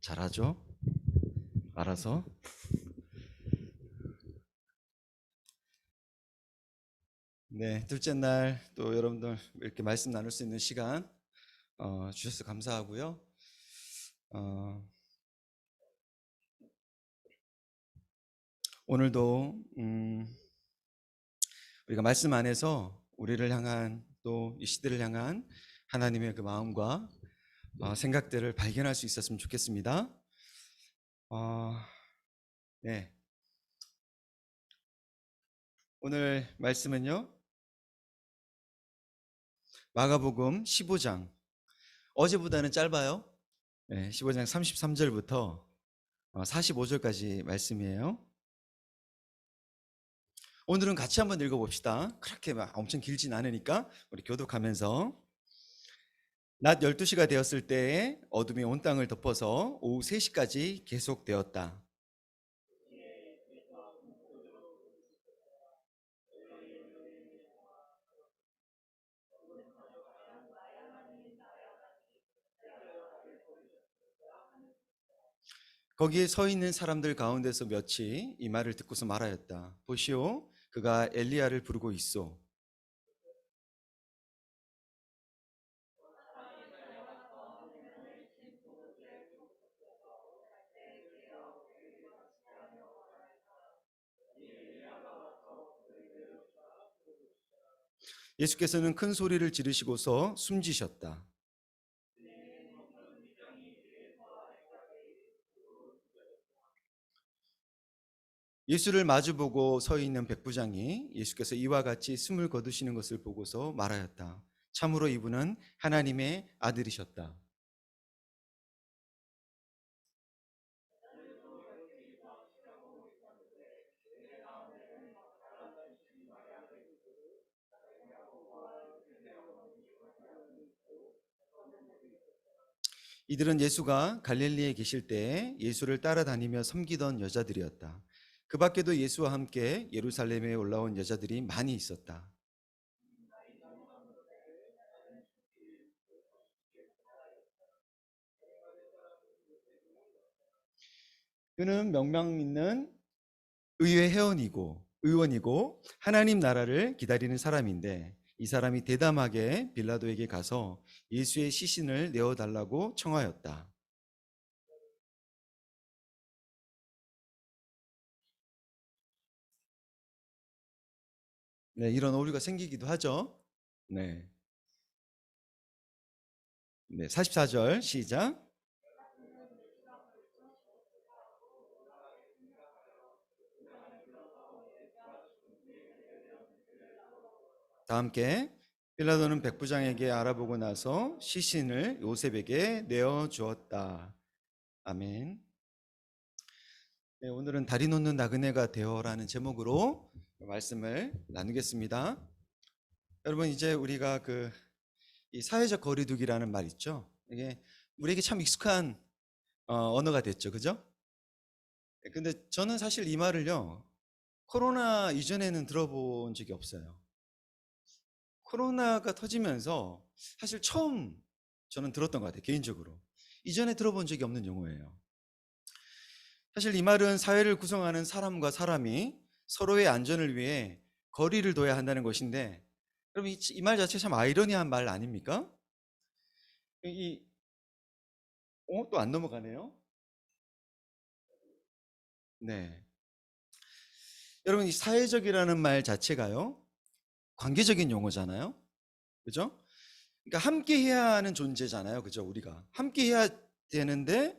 잘하죠? 알아서. 네, 둘째 날 또 여러분들 이렇게 말씀 나눌 수 있는 시간 주셔서 감사하고요. 어, 오늘도 우리가 말씀 안에서 우리를 향한 또 이 시대를 향한 하나님의 그 마음과 생각들을 발견할 수 있었으면 좋겠습니다. 어, 네, 오늘 말씀은요, 마가복음 15장. 어제보다는 짧아요. 네, 15장 33절부터 45절까지 말씀이에요. 오늘은 같이 한번 읽어봅시다. 그렇게 막 엄청 길진 않으니까 우리 교독하면서. 낮 12시가 되었을 때에 어둠이 온 땅을 덮어서 오후 3시까지 계속되었다. 거기에 서 있는 사람들 가운데서 몇이 이 말을 듣고서 말하였다. 보시오, 그가 엘리야를 부르고 있소. 예수께서는 큰 소리를 지르시고서 숨지셨다. 예수를 마주보고 서 있는 백부장이 예수께서 이와 같이 숨을 거두시는 것을 보고서 말하였다. 참으로 이분은 하나님의 아들이셨다. 이들은 예수가 갈릴리에 계실 때에 예수를 따라다니며 섬기던 여자들이었다. 그 밖에도 예수와 함께 예루살렘에 올라온 여자들이 많이 있었다. 그는 명망 있는 의회 의원이고 하나님 나라를 기다리는 사람인데, 이 사람이 대담하게 빌라도에게 가서 예수의 시신을 내어달라고 청하였다. 네, 이런 오류가 생기기도 하죠. 네, 네, 44절 시작. 다 함께. 빌라도는 백부장에게 알아보고 나서 시신을 요셉에게 내어 주었다. 아멘. 네, 오늘은 다리 놓는 나그네가 되어라는 제목으로 말씀을 나누겠습니다. 여러분, 이제 우리가 이 사회적 거리두기라는 말 있죠. 이게 우리에게 참 익숙한 언어가 됐죠, 그죠? 근데 저는 사실 이 말을요, 코로나 이전에는 들어본 적이 없어요. 코로나가 터지면서 사실 처음 저는 들었던 것 같아요, 개인적으로. 이전에 들어본 적이 없는 용어예요. 사실 이 말은 사회를 구성하는 사람과 사람이 서로의 안전을 위해 거리를 둬야 한다는 것인데, 그럼 이 말 자체 참 아이러니한 말 아닙니까? 이, 또 안 넘어가네요? 네. 여러분, 이 사회적이라는 말 자체가요, 관계적인 용어잖아요. 그죠? 그러니까 함께 해야 하는 존재잖아요. 그죠? 우리가 함께 해야 되는데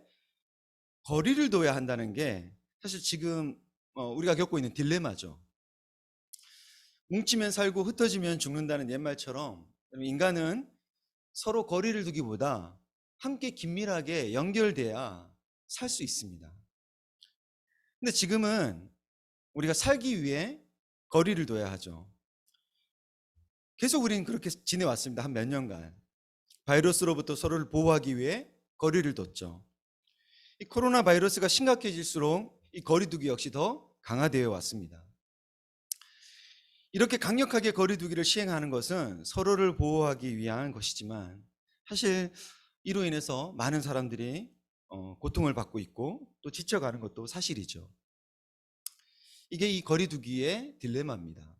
거리를 둬야 한다는 게 사실 지금 우리가 겪고 있는 딜레마죠. 뭉치면 살고 흩어지면 죽는다는 옛말처럼 인간은 서로 거리를 두기보다 함께 긴밀하게 연결돼야 살 수 있습니다. 근데 지금은 우리가 살기 위해 거리를 둬야 하죠. 계속 우리는 그렇게 지내왔습니다. 한 몇 년간. 바이러스로부터 서로를 보호하기 위해 거리를 뒀죠. 이 코로나 바이러스가 심각해질수록 이 거리두기 역시 더 강화되어 왔습니다. 이렇게 강력하게 거리두기를 시행하는 것은 서로를 보호하기 위한 것이지만, 사실 이로 인해서 많은 사람들이 고통을 받고 있고 또 지쳐가는 것도 사실이죠. 이게 이 거리두기의 딜레마입니다.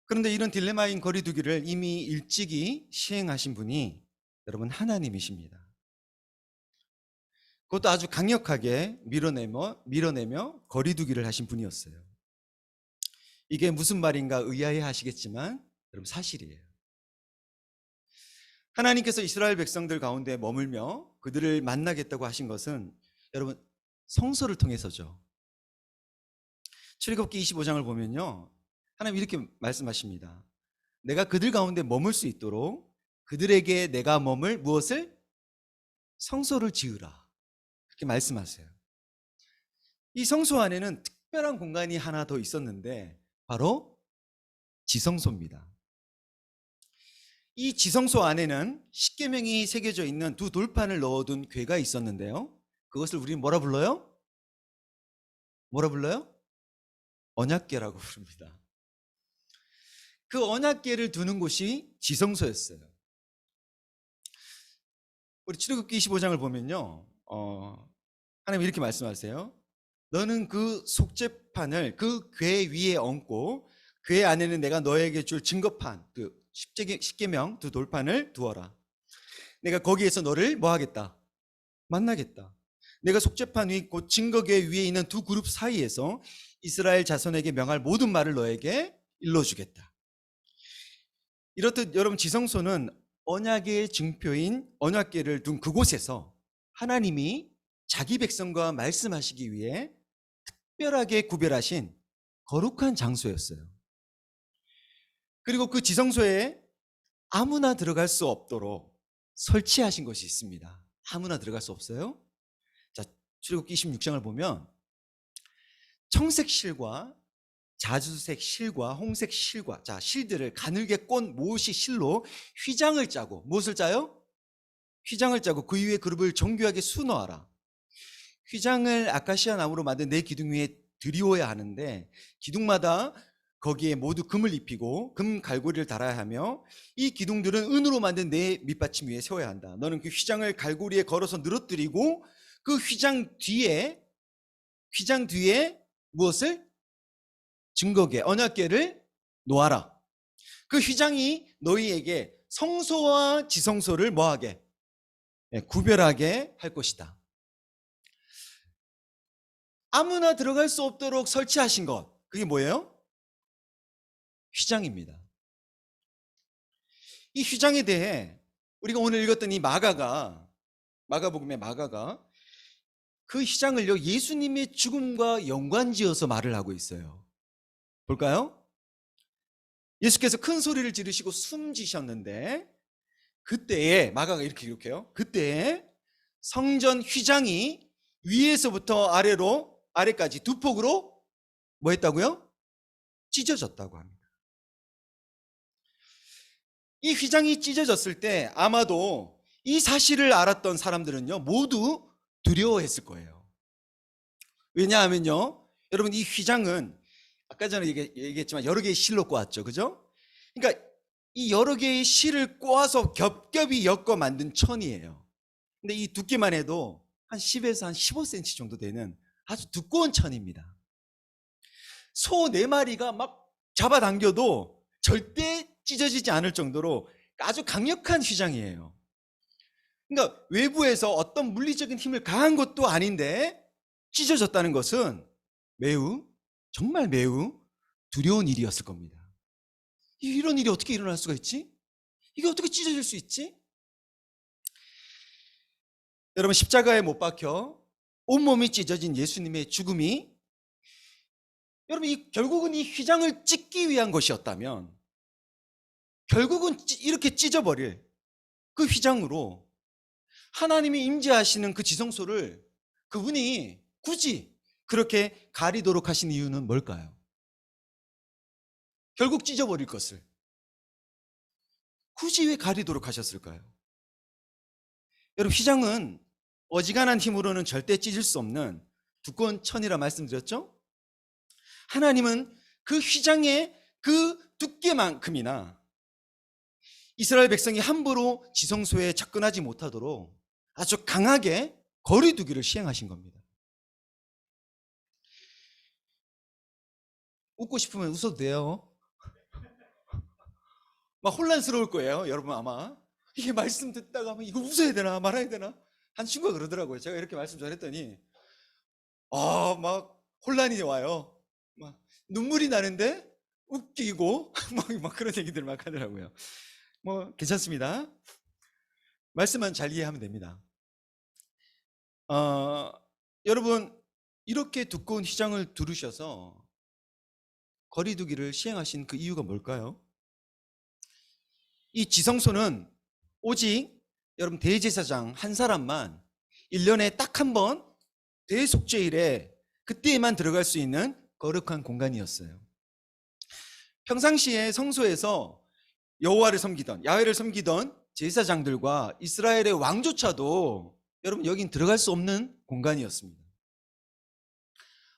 그런데 이런 딜레마인 거리두기를 이미 일찍이 시행하신 분이 여러분 하나님이십니다. 그것도 아주 강력하게 밀어내며 거리두기를 하신 분이었어요. 이게 무슨 말인가 의아해 하시겠지만 여러분 사실이에요. 하나님께서 이스라엘 백성들 가운데 머물며 그들을 만나겠다고 하신 것은 여러분 성소를 통해서죠. 출애굽기 25장을 보면요, 하나님 이렇게 말씀하십니다. 내가 그들 가운데 머물 수 있도록 그들에게 내가 머물 무엇을? 성소를 지으라, 그렇게 말씀하세요. 이 성소 안에는 특별한 공간이 하나 더 있었는데 바로 지성소입니다. 이 지성소 안에는 십계명이 새겨져 있는 두 돌판을 넣어둔 궤가 있었는데요, 그것을 우리는 뭐라 불러요? 뭐라 불러요? 언약궤라고 부릅니다. 그 언약궤를 두는 곳이 지성소였어요. 우리 출애굽기 25장을 보면요, 하나님 이렇게 말씀하세요. 너는 그 속죄판을 그 궤 위에 얹고 궤 안에는 내가 너에게 줄 증거판, 그 십계명 두 돌판을 두어라. 내가 거기에서 너를 뭐 하겠다? 만나겠다. 내가 속죄판 위 곧 증거궤 위에 있는 두 그룹 사이에서 이스라엘 자손에게 명할 모든 말을 너에게 일러주겠다. 이렇듯 여러분 지성소는 언약의 증표인 언약궤를 둔 그곳에서 하나님이 자기 백성과 말씀하시기 위해 특별하게 구별하신 거룩한 장소였어요. 그리고 그 지성소에 아무나 들어갈 수 없도록 설치하신 것이 있습니다. 아무나 들어갈 수 없어요. 자, 출애굽기 26장을 보면 청색 실과 자주색 실과 홍색 실과, 자, 실들을 가늘게 꼰 못이 실로 휘장을 짜고, 무엇을 짜요? 휘장을 짜고 그 위에 그룹을 정교하게 수놓아라. 휘장을 아카시아 나무로 만든 네 기둥 위에 들이워야 하는데 기둥마다 거기에 모두 금을 입히고 금 갈고리를 달아야 하며 이 기둥들은 은으로 만든 네 밑받침 위에 세워야 한다. 너는 그 휘장을 갈고리에 걸어서 늘어뜨리고 그 휘장 뒤에 무엇을? 증거궤, 언약궤를 놓아라. 그 휘장이 너희에게 성소와 지성소를 뭐하게? 구별하게 할 것이다. 아무나 들어갈 수 없도록 설치하신 것, 그게 뭐예요? 휘장입니다. 이 휘장에 대해 우리가 오늘 읽었던 이 마가복음의 마가가 그 휘장을요 예수님의 죽음과 연관지어서 말을 하고 있어요. 볼까요? 예수께서 큰 소리를 지르시고 숨지셨는데 그때에 마가가 이렇게 기록해요. 그때에 성전 휘장이 위에서부터 아래까지 두 폭으로 뭐 했다고요? 찢어졌다고 합니다. 이 휘장이 찢어졌을 때 아마도 이 사실을 알았던 사람들은요 모두 두려워했을 거예요. 왜냐하면요, 여러분 이 휘장은 아까 전에 얘기했지만 여러 개의 실로 꼬았죠, 그죠? 그러니까 이 여러 개의 실을 꼬아서 겹겹이 엮어 만든 천이에요. 근데 이 두께만 해도 한 10에서 한 15cm 정도 되는 아주 두꺼운 천입니다. 소 4마리가 막 잡아당겨도 절대 찢어지지 않을 정도로 아주 강력한 휘장이에요. 그러니까 외부에서 어떤 물리적인 힘을 가한 것도 아닌데 찢어졌다는 것은 정말 매우 두려운 일이었을 겁니다. 이런 일이 어떻게 일어날 수가 있지? 이게 어떻게 찢어질 수 있지? 여러분 십자가에 못 박혀 온몸이 찢어진 예수님의 죽음이 여러분 결국은 이 휘장을 찢기 위한 것이었다면 결국은 이렇게 찢어버릴 그 휘장으로 하나님이 임재하시는 그 지성소를 그분이 굳이 그렇게 가리도록 하신 이유는 뭘까요? 결국 찢어버릴 것을 굳이 왜 가리도록 하셨을까요? 여러분 휘장은 어지간한 힘으로는 절대 찢을 수 없는 두꺼운 천이라 말씀드렸죠? 하나님은 그 휘장의 그 두께만큼이나 이스라엘 백성이 함부로 지성소에 접근하지 못하도록 아주 강하게 거리두기를 시행하신 겁니다. 웃고 싶으면 웃어도 돼요. 막 혼란스러울 거예요, 여러분 아마. 이게 말씀 듣다가 이거 웃어야 되나 말아야 되나? 한 친구가 그러더라고요. 제가 이렇게 말씀 전했더니 막 혼란이 와요. 막 눈물이 나는데 웃기고 막 그런 얘기들 막 하더라고요. 뭐 괜찮습니다. 말씀만 잘 이해하면 됩니다. 여러분 이렇게 두꺼운 휘장을 두르셔서 거리두기를 시행하신 그 이유가 뭘까요? 이 지성소는 오직 여러분 대제사장 한 사람만 1년에 딱 한 번 대속죄일에 그때에만 들어갈 수 있는 거룩한 공간이었어요. 평상시에 성소에서 여호와를 섬기던 야훼를 섬기던 제사장들과 이스라엘의 왕조차도 여러분 여긴 들어갈 수 없는 공간이었습니다.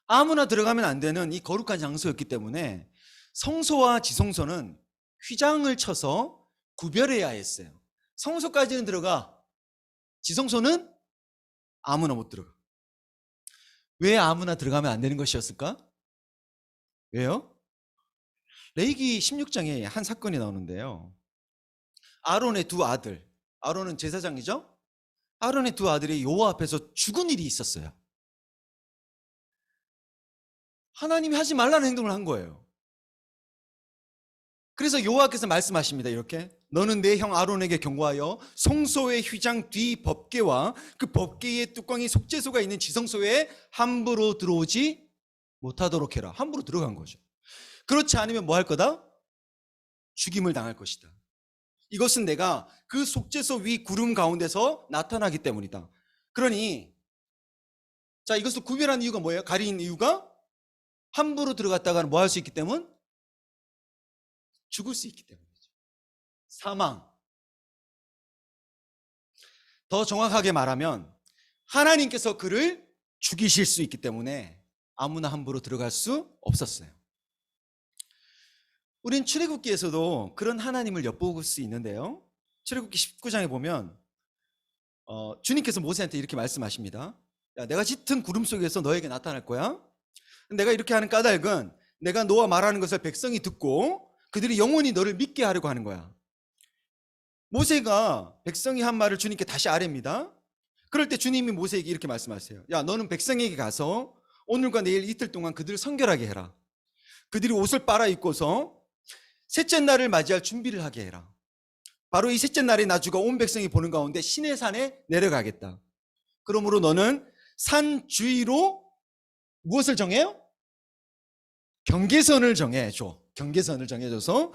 아무나 들어가면 안 되는 이 거룩한 장소였기 때문에 성소와 지성소는 휘장을 쳐서 구별해야 했어요. 성소까지는 들어가, 지성소는 아무나 못 들어가. 왜 아무나 들어가면 안 되는 것이었을까? 왜요? 레위기 16장에 한 사건이 나오는데요. 아론의 두 아들, 아론은 제사장이죠? 아론의 두 아들이 여호와 앞에서 죽은 일이 있었어요. 하나님이 하지 말라는 행동을 한 거예요. 그래서 여호와께서 말씀하십니다. 이렇게 너는 내 형 아론에게 경고하여 성소의 휘장 뒤 법궤와 그 법궤의 뚜껑이 속죄소가 있는 지성소에 함부로 들어오지 못하도록 해라. 함부로 들어간 거죠. 그렇지 않으면 뭐 할 거다? 죽임을 당할 것이다. 이것은 내가 그 속죄소 위 구름 가운데서 나타나기 때문이다. 그러니 자, 이것을 구별한 이유가 뭐예요? 가린 이유가 함부로 들어갔다가 뭐 할 수 있기 때문? 죽을 수 있기 때문이죠. 사망. 더 정확하게 말하면 하나님께서 그를 죽이실 수 있기 때문에 아무나 함부로 들어갈 수 없었어요. 우린 출애굽기에서도 그런 하나님을 엿볼 수 있는데요. 출애굽기 19장에 보면 주님께서 모세한테 이렇게 말씀하십니다. 야, 내가 짙은 구름 속에서 너에게 나타날 거야. 내가 이렇게 하는 까닭은 내가 너와 말하는 것을 백성이 듣고 그들이 영원히 너를 믿게 하려고 하는 거야. 모세가 백성이 한 말을 주님께 다시 아뢰입니다. 그럴 때 주님이 모세에게 이렇게 말씀하세요. 야, 너는 백성에게 가서 오늘과 내일 이틀 동안 그들을 성결하게 해라. 그들이 옷을 빨아 입고서 셋째 날을 맞이할 준비를 하게 해라. 바로 이 셋째 날에 나주가 온 백성이 보는 가운데 시내산에 내려가겠다. 그러므로 너는 산 주위로 무엇을 정해요? 경계선을 정해줘. 경계선을 정해줘서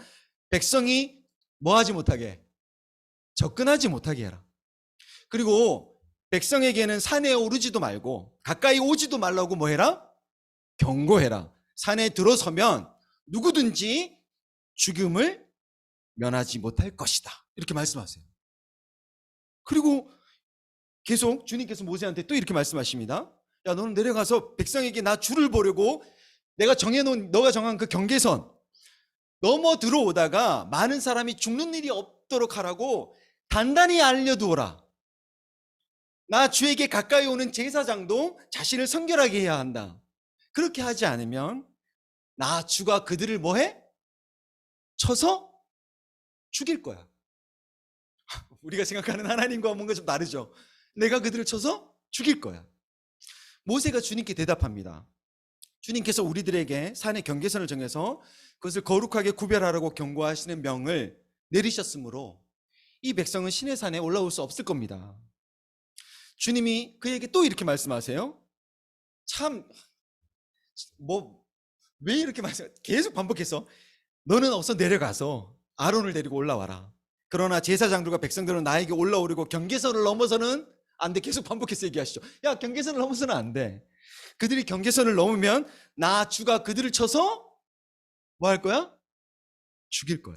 백성이 뭐 하지 못하게? 접근하지 못하게 해라. 그리고 백성에게는 산에 오르지도 말고 가까이 오지도 말라고 뭐 해라? 경고해라. 산에 들어서면 누구든지 죽음을 면하지 못할 것이다. 이렇게 말씀하세요. 그리고 계속 주님께서 모세한테 또 이렇게 말씀하십니다. 야, 너는 내려가서 백성에게 나 줄을 보려고 내가 정해놓은 너가 정한 그 경계선 넘어 들어오다가 많은 사람이 죽는 일이 없도록 하라고 단단히 알려두어라. 나 주에게 가까이 오는 제사장도 자신을 성결하게 해야 한다. 그렇게 하지 않으면 나 주가 그들을 뭐해? 쳐서 죽일 거야. 우리가 생각하는 하나님과 뭔가 좀 다르죠. 내가 그들을 쳐서 죽일 거야. 모세가 주님께 대답합니다. 주님께서 우리들에게 산의 경계선을 정해서 그것을 거룩하게 구별하라고 경고하시는 명을 내리셨으므로 이 백성은 시내산에 올라올 수 없을 겁니다. 주님이 그에게 또 이렇게 말씀하세요. 참, 왜 이렇게 계속 반복해서 너는 어서 내려가서 아론을 데리고 올라와라. 그러나 제사장들과 백성들은 나에게 올라오려고 경계선을 넘어서는 안 돼. 계속 반복해서 얘기하시죠. 야, 경계선을 넘어서는 안 돼. 그들이 경계선을 넘으면 나 주가 그들을 쳐서 뭐 할 거야? 죽일 거야.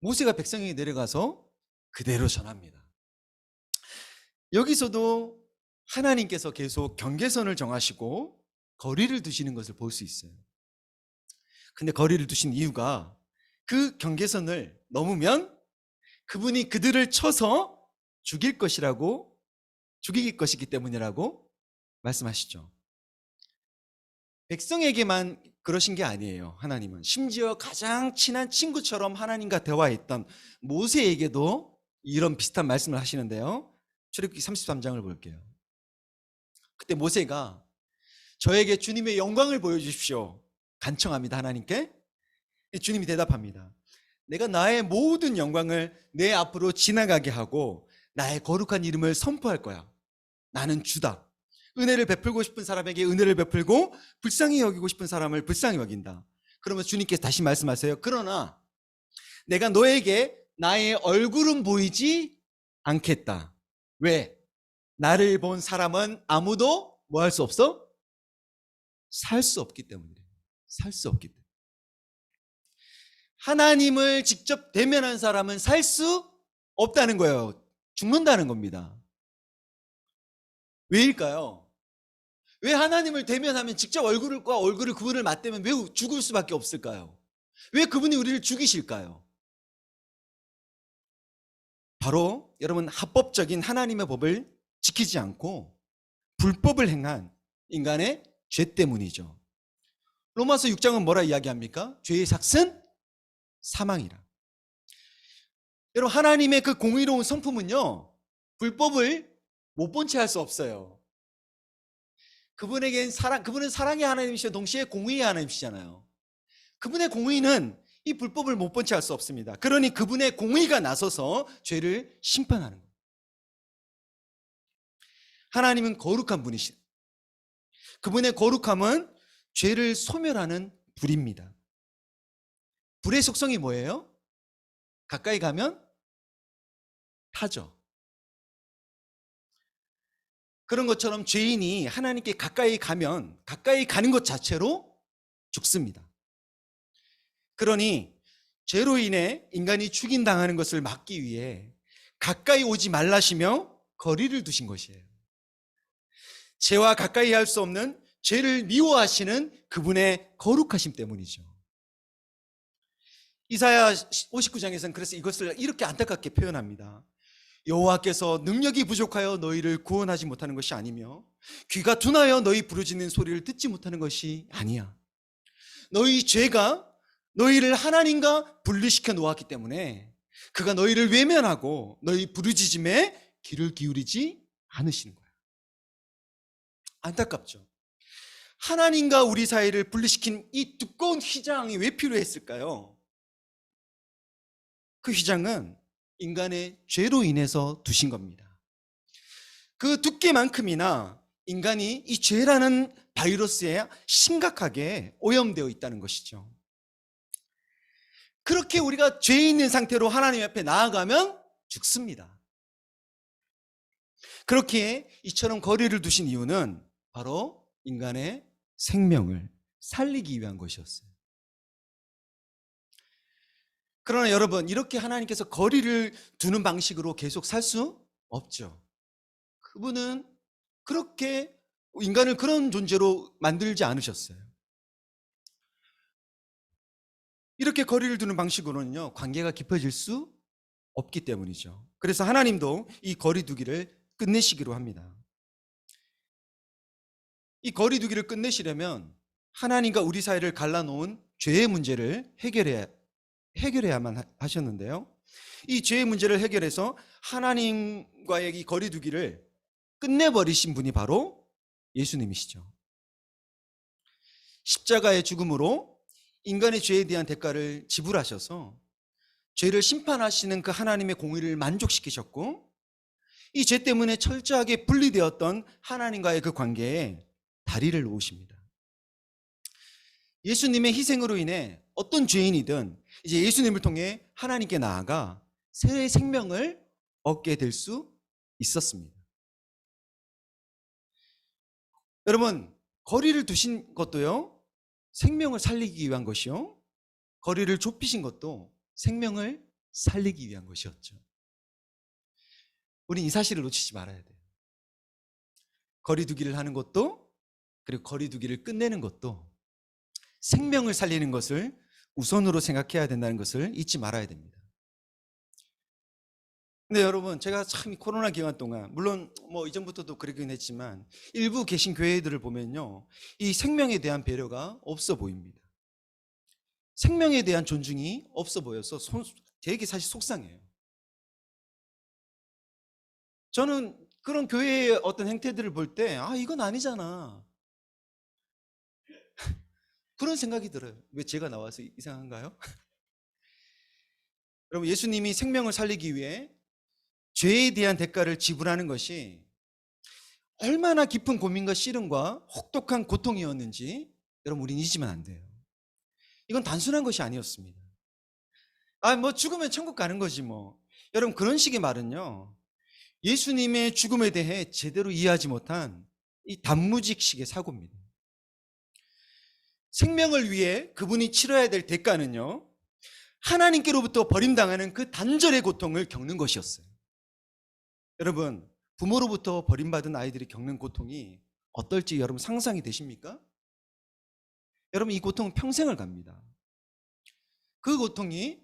모세가 백성에게 내려가서 그대로 전합니다. 여기서도 하나님께서 계속 경계선을 정하시고 거리를 두시는 것을 볼 수 있어요. 근데 거리를 두신 이유가 그 경계선을 넘으면 그분이 그들을 쳐서 죽일 것이기 때문이라고 말씀하시죠. 백성에게만 그러신 게 아니에요. 하나님은 심지어 가장 친한 친구처럼 하나님과 대화했던 모세에게도 이런 비슷한 말씀을 하시는데요. 출애굽기 33장을 볼게요. 그때 모세가 저에게 주님의 영광을 보여주십시오 간청합니다. 하나님께. 주님이 대답합니다. 내가 나의 모든 영광을 내 앞으로 지나가게 하고 나의 거룩한 이름을 선포할 거야. 나는 주다. 은혜를 베풀고 싶은 사람에게 은혜를 베풀고 불쌍히 여기고 싶은 사람을 불쌍히 여긴다. 그러면 주님께서 다시 말씀하세요. 그러나 내가 너에게 나의 얼굴은 보이지 않겠다. 왜? 나를 본 사람은 아무도 뭐 할 수 없어? 살 수 없기 때문이래. 살 수 없기 때문에. 하나님을 직접 대면한 사람은 살 수 없다는 거예요. 죽는다는 겁니다. 왜일까요? 왜 하나님을 대면하면 직접 얼굴과 얼굴을 그분을 맞대면 왜 죽을 수밖에 없을까요? 왜 그분이 우리를 죽이실까요? 바로 여러분 합법적인 하나님의 법을 지키지 않고 불법을 행한 인간의 죄 때문이죠. 로마서 6장은 뭐라 이야기합니까? 죄의 삭은 사망이라. 여러분 하나님의 그 공의로운 성품은요, 불법을 못 본 채 할 수 없어요. 그분은 사랑의 하나님이시고 동시에 공의의 하나님이시잖아요. 그분의 공의는 이 불법을 못 본 채 할 수 없습니다. 그러니 그분의 공의가 나서서 죄를 심판하는 거예요. 하나님은 거룩한 분이시다. 그분의 거룩함은 죄를 소멸하는 불입니다. 불의 속성이 뭐예요? 가까이 가면 타죠. 그런 것처럼 죄인이 하나님께 가까이 가면 가까이 가는 것 자체로 죽습니다. 그러니 죄로 인해 인간이 죽임당하는 것을 막기 위해 가까이 오지 말라시며 거리를 두신 것이에요. 죄와 가까이 할 수 없는 죄를 미워하시는 그분의 거룩하심 때문이죠. 이사야 59장에서는 그래서 이것을 이렇게 안타깝게 표현합니다. 여호와께서 능력이 부족하여 너희를 구원하지 못하는 것이 아니며 귀가 둔하여 너희 부르짖는 소리를 듣지 못하는 것이 아니야. 너희 죄가 너희를 하나님과 분리시켜 놓았기 때문에 그가 너희를 외면하고 너희 부르짖음에 귀를 기울이지 않으시는 거야. 안타깝죠. 하나님과 우리 사이를 분리시킨 이 두꺼운 휘장이 왜 필요했을까요? 그 휘장은 인간의 죄로 인해서 두신 겁니다. 그 두께만큼이나 인간이 이 죄라는 바이러스에 심각하게 오염되어 있다는 것이죠. 그렇게 우리가 죄 있는 상태로 하나님 앞에 나아가면 죽습니다. 그렇게 이처럼 거리를 두신 이유는 바로 인간의 생명을 살리기 위한 것이었어요. 그러나 여러분, 이렇게 하나님께서 거리를 두는 방식으로 계속 살 수 없죠. 그분은 그렇게 인간을 그런 존재로 만들지 않으셨어요. 이렇게 거리를 두는 방식으로는요, 관계가 깊어질 수 없기 때문이죠. 그래서 하나님도 이 거리 두기를 끝내시기로 합니다. 이 거리 두기를 끝내시려면 하나님과 우리 사이를 갈라놓은 죄의 문제를 해결해야만 하셨는데요. 이 죄의 문제를 해결해서 하나님과의 이 거리 두기를 끝내버리신 분이 바로 예수님이시죠. 십자가의 죽음으로 인간의 죄에 대한 대가를 지불하셔서 죄를 심판하시는 그 하나님의 공의를 만족시키셨고, 이 죄 때문에 철저하게 분리되었던 하나님과의 그 관계에 다리를 놓으십니다. 예수님의 희생으로 인해 어떤 죄인이든 이제 예수님을 통해 하나님께 나아가 새 생명을 얻게 될 수 있었습니다. 여러분, 거리를 두신 것도요, 생명을 살리기 위한 것이요, 거리를 좁히신 것도 생명을 살리기 위한 것이었죠. 우린 이 사실을 놓치지 말아야 돼요. 거리 두기를 하는 것도, 그리고 거리 두기를 끝내는 것도 생명을 살리는 것을 우선으로 생각해야 된다는 것을 잊지 말아야 됩니다. 근데 여러분, 제가 참 이 코로나 기간 동안, 물론 뭐 이전부터도 그러긴 했지만 일부 계신 교회들을 보면요, 이 생명에 대한 배려가 없어 보입니다. 생명에 대한 존중이 없어 보여서 되게 사실 속상해요. 저는 그런 교회의 어떤 행태들을 볼 때, 아, 이건 아니잖아, 그런 생각이 들어요. 왜 제가 나와서 이상한가요? 여러분, 예수님이 생명을 살리기 위해 죄에 대한 대가를 지불하는 것이 얼마나 깊은 고민과 씨름과 혹독한 고통이었는지 여러분, 우린 잊으면 안 돼요. 이건 단순한 것이 아니었습니다. 아, 뭐 죽으면 천국 가는 거지 뭐. 여러분, 그런 식의 말은요, 예수님의 죽음에 대해 제대로 이해하지 못한 이 단무직식의 사고입니다. 생명을 위해 그분이 치러야 될 대가는요, 하나님께로부터 버림당하는 그 단절의 고통을 겪는 것이었어요. 여러분, 부모로부터 버림받은 아이들이 겪는 고통이 어떨지 여러분 상상이 되십니까? 여러분, 이 고통은 평생을 갑니다. 그 고통이,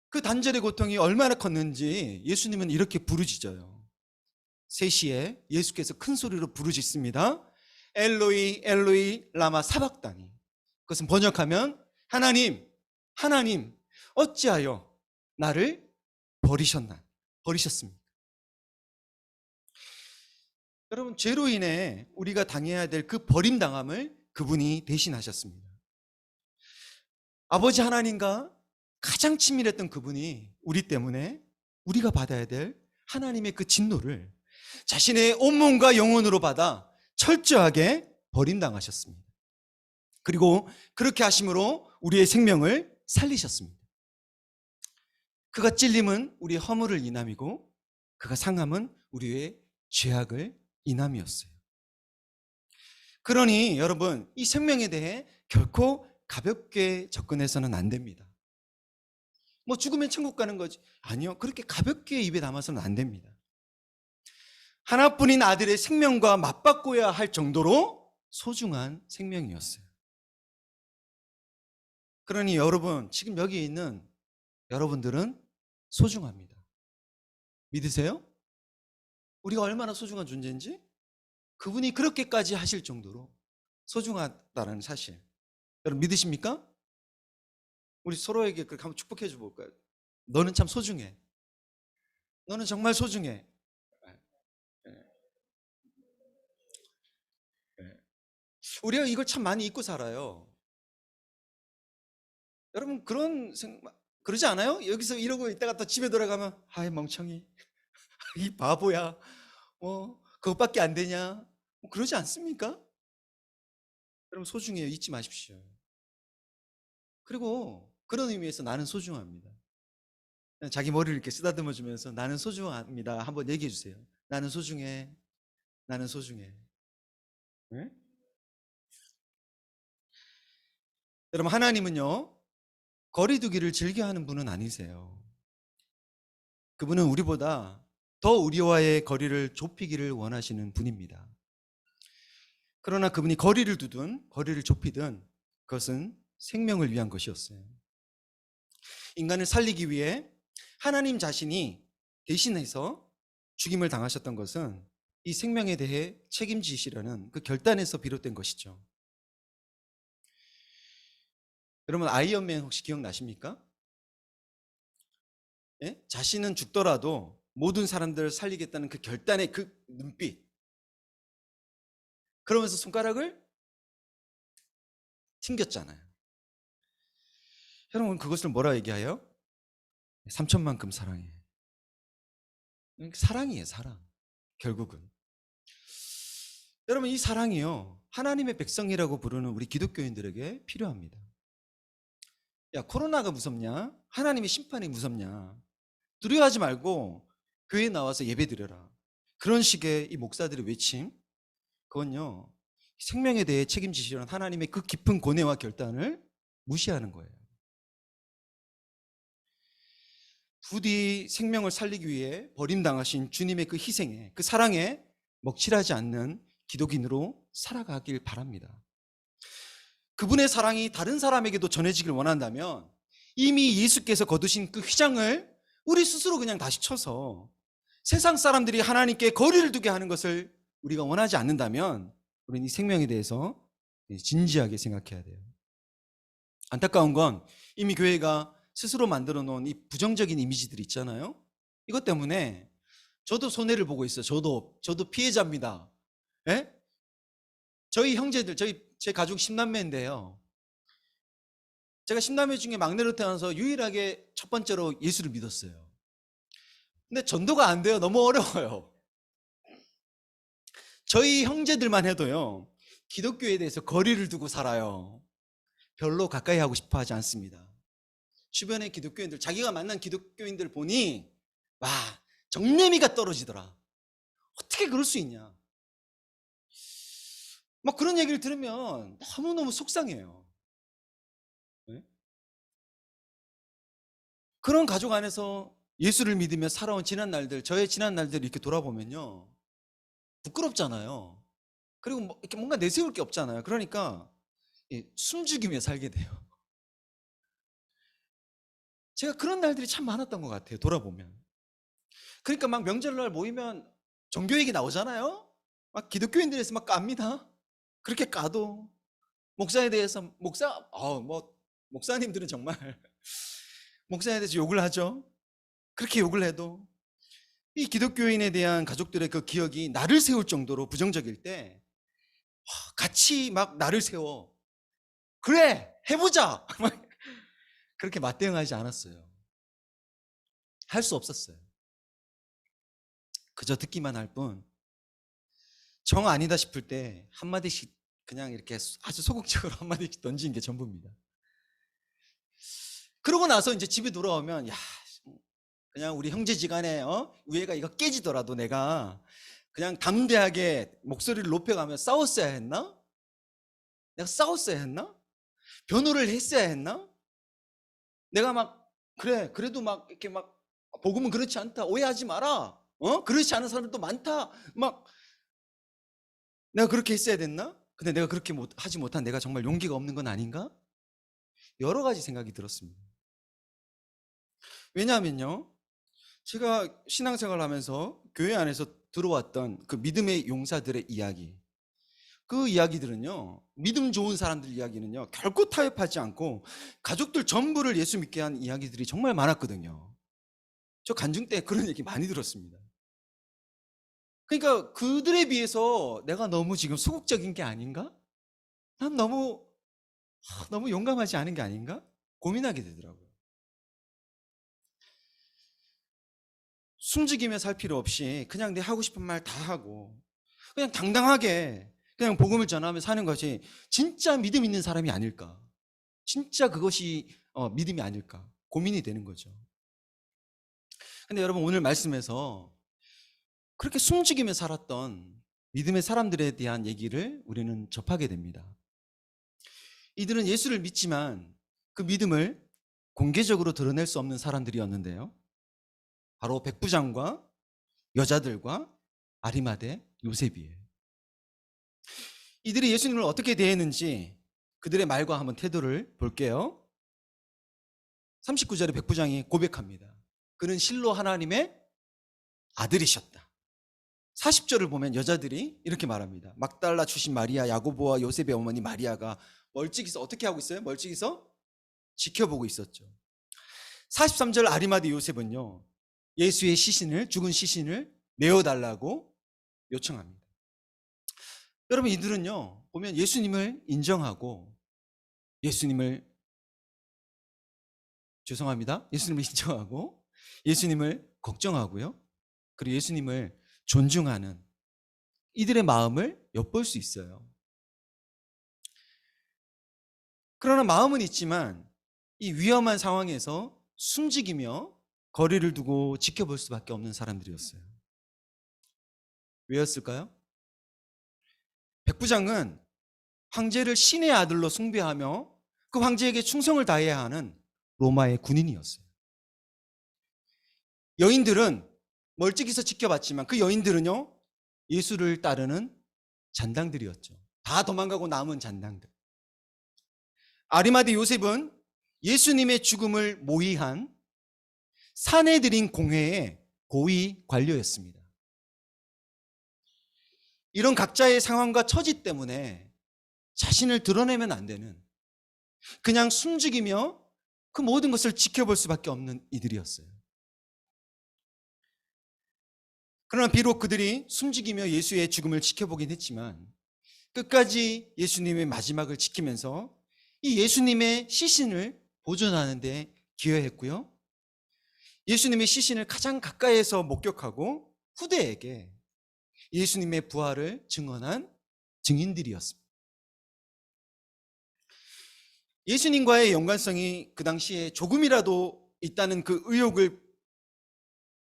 그 단절의 고통이 얼마나 컸는지 예수님은 이렇게 부르짖어요. 3시에 예수께서 큰 소리로 부르짖습니다. 엘로이 엘로이 라마 사박다니. 그것은 번역하면 하나님, 하나님, 어찌하여 나를 버리셨습니까? 여러분, 죄로 인해 우리가 당해야 될 그 버림당함을 그분이 대신하셨습니다. 아버지 하나님과 가장 친밀했던 그분이 우리 때문에 우리가 받아야 될 하나님의 그 진노를 자신의 온몸과 영혼으로 받아 철저하게 버림당하셨습니다. 그리고 그렇게 하심으로 우리의 생명을 살리셨습니다. 그가 찔림은 우리의 허물을 인함이고 그가 상함은 우리의 죄악을 인함이었어요. 그러니 여러분, 이 생명에 대해 결코 가볍게 접근해서는 안 됩니다. 뭐 죽으면 천국 가는 거지. 아니요, 그렇게 가볍게 입에 담아서는 안 됩니다. 하나뿐인 아들의 생명과 맞바꿔야 할 정도로 소중한 생명이었어요. 그러니 여러분, 지금 여기 있는 여러분들은 소중합니다. 믿으세요? 우리가 얼마나 소중한 존재인지, 그분이 그렇게까지 하실 정도로 소중하다는 사실, 여러분 믿으십니까? 우리 서로에게 그렇게 한번 축복해 줘 볼까요? 너는 참 소중해. 너는 정말 소중해. 우리가 이걸 참 많이 잊고 살아요. 여러분, 그러지 않아요? 여기서 이러고 있다가 또 집에 돌아가면, 아이 멍청이, 이 바보야, 그것밖에 안 되냐, 뭐 그러지 않습니까? 여러분, 소중해요. 잊지 마십시오. 그리고 그런 의미에서 나는 소중합니다. 자기 머리를 이렇게 쓰다듬어 주면서 나는 소중합니다 한번 얘기해 주세요. 나는 소중해. 나는 소중해. 네? 여러분, 하나님은요, 거리두기를 즐겨하는 분은 아니세요. 그분은 우리보다 더 우리와의 거리를 좁히기를 원하시는 분입니다. 그러나 그분이 거리를 두든 거리를 좁히든 그것은 생명을 위한 것이었어요. 인간을 살리기 위해 하나님 자신이 대신해서 죽임을 당하셨던 것은 이 생명에 대해 책임지시려는 그 결단에서 비롯된 것이죠. 여러분, 아이언맨 혹시 기억나십니까? 예? 자신은 죽더라도 모든 사람들을 살리겠다는 그 결단의 그 눈빛, 그러면서 손가락을 튕겼잖아요. 여러분, 그것을 뭐라 얘기해요? 삼천만큼 사랑해. 사랑이에요, 사랑. 결국은 여러분, 이 사랑이요, 하나님의 백성이라고 부르는 우리 기독교인들에게 필요합니다. 야, 코로나가 무섭냐? 하나님의 심판이 무섭냐? 두려워하지 말고 교회에 나와서 예배드려라. 그런 식의 이 목사들의 외침, 그건요, 생명에 대해 책임지시려는 하나님의 그 깊은 고뇌와 결단을 무시하는 거예요. 부디 생명을 살리기 위해 버림당하신 주님의 그 희생에, 그 사랑에 먹칠하지 않는 기독인으로 살아가길 바랍니다. 그분의 사랑이 다른 사람에게도 전해지길 원한다면 이미 예수께서 거두신 그 휘장을 우리 스스로 그냥 다시 쳐서 세상 사람들이 하나님께 거리를 두게 하는 것을 우리가 원하지 않는다면 우리는 이 생명에 대해서 진지하게 생각해야 돼요. 안타까운 건 이미 교회가 스스로 만들어 놓은 이 부정적인 이미지들 있잖아요. 이것 때문에 저도 손해를 보고 있어요. 저도 피해자입니다. 예? 저희 형제들, 제 가족 10남매인데요. 제가 10남매 중에 막내로 태어나서 유일하게 첫 번째로 예수를 믿었어요. 근데 전도가 안 돼요. 너무 어려워요. 저희 형제들만 해도요, 기독교에 대해서 거리를 두고 살아요. 별로 가까이 하고 싶어 하지 않습니다. 주변의 기독교인들, 자기가 만난 기독교인들 보니, 와, 정내미가 떨어지더라. 어떻게 그럴 수 있냐. 막 그런 얘기를 들으면 너무너무 속상해요. 네? 그런 가족 안에서 예수를 믿으며 살아온 지난 날들, 저의 지난 날들을 이렇게 돌아보면요, 부끄럽잖아요. 그리고 이렇게 뭔가 내세울 게 없잖아요. 그러니까 숨죽이며 살게 돼요. 제가 그런 날들이 참 많았던 것 같아요. 돌아보면. 그러니까 막 명절날 모이면 종교 얘기 나오잖아요. 막 기독교인들에서 막 깝니다. 그렇게 까도 목사에 대해서 목사님들은 정말 목사에 대해서 욕을 하죠. 그렇게 욕을 해도 이 기독교인에 대한 가족들의 그 기억이 나를 세울 정도로 부정적일 때 같이 막 나를 세워. 그래, 해보자. 그렇게 맞대응하지 않았어요. 할 수 없었어요. 그저 듣기만 할 뿐. 정 아니다 싶을 때 한마디씩 그냥 이렇게 아주 소극적으로 한마디씩 던지는 게 전부입니다. 그러고 나서 이제 집에 돌아오면, 야, 그냥 우리 형제지간에 우애가 이거 깨지더라도 내가 그냥 담대하게 목소리를 높여가며 싸웠어야 했나? 내가 싸웠어야 했나? 변호를 했어야 했나? 내가 막 그래도 막 이렇게 막 복음은 그렇지 않다, 오해하지 마라, 그렇지 않은 사람들도 많다, 막 내가 그렇게 했어야 됐나? 근데 내가 그렇게 하지 못한 내가 정말 용기가 없는 건 아닌가? 여러 가지 생각이 들었습니다. 왜냐하면요, 제가 신앙생활을 하면서 교회 안에서 들어왔던 그 믿음의 용사들의 이야기, 그 이야기들은요, 믿음 좋은 사람들 이야기는요, 결코 타협하지 않고 가족들 전부를 예수 믿게 한 이야기들이 정말 많았거든요. 저 간증 때 그런 얘기 많이 들었습니다. 그러니까 그들에 비해서 내가 너무 지금 소극적인 게 아닌가? 난 너무 용감하지 않은 게 아닌가? 고민하게 되더라고요. 숨죽이며 살 필요 없이 그냥 내 하고 싶은 말 다 하고 그냥 당당하게 그냥 복음을 전하며 사는 것이 진짜 믿음 있는 사람이 아닐까? 진짜 그것이 믿음이 아닐까? 고민이 되는 거죠. 근데 여러분, 오늘 말씀에서 그렇게 숨죽이며 살았던 믿음의 사람들에 대한 얘기를 우리는 접하게 됩니다. 이들은 예수를 믿지만 그 믿음을 공개적으로 드러낼 수 없는 사람들이었는데요. 바로 백부장과 여자들과 아리마대 요셉이에요. 이들이 예수님을 어떻게 대했는지 그들의 말과 한번 태도를 볼게요. 39절에 백부장이 고백합니다. 그는 실로 하나님의 아들이셨다. 40절을 보면 여자들이 이렇게 말합니다. 막달라 출신 마리아, 야고보와 요셉의 어머니 마리아가 멀찍이서 어떻게 하고 있어요? 멀찍이서 지켜보고 있었죠. 43절 아리마대 요셉은요, 예수의 죽은 시신을 내어달라고 요청합니다. 여러분, 이들은요, 보면 예수님을 인정하고 예수님을 인정하고 예수님을 걱정하고요, 그리고 예수님을 존중하는 이들의 마음을 엿볼 수 있어요. 그러나 마음은 있지만 이 위험한 상황에서 숨죽이며 거리를 두고 지켜볼 수밖에 없는 사람들이었어요. 왜였을까요? 백부장은 황제를 신의 아들로 숭배하며 그 황제에게 충성을 다해야 하는 로마의 군인이었어요. 여인들은 멀찍이서 지켜봤지만 그 여인들은요, 예수를 따르는 잔당들이었죠. 다 도망가고 남은 잔당들. 아리마대 요셉은 예수님의 죽음을 모의한 사내들인 공회에 고위 관료였습니다. 이런 각자의 상황과 처지 때문에 자신을 드러내면 안 되는, 그냥 숨죽이며 그 모든 것을 지켜볼 수밖에 없는 이들이었어요. 그러나 비록 그들이 숨죽이며 예수의 죽음을 지켜보긴 했지만 끝까지 예수님의 마지막을 지키면서 이 예수님의 시신을 보존하는 데 기여했고요. 예수님의 시신을 가장 가까이에서 목격하고 후대에게 예수님의 부활을 증언한 증인들이었습니다. 예수님과의 연관성이 그 당시에 조금이라도 있다는 그 의혹을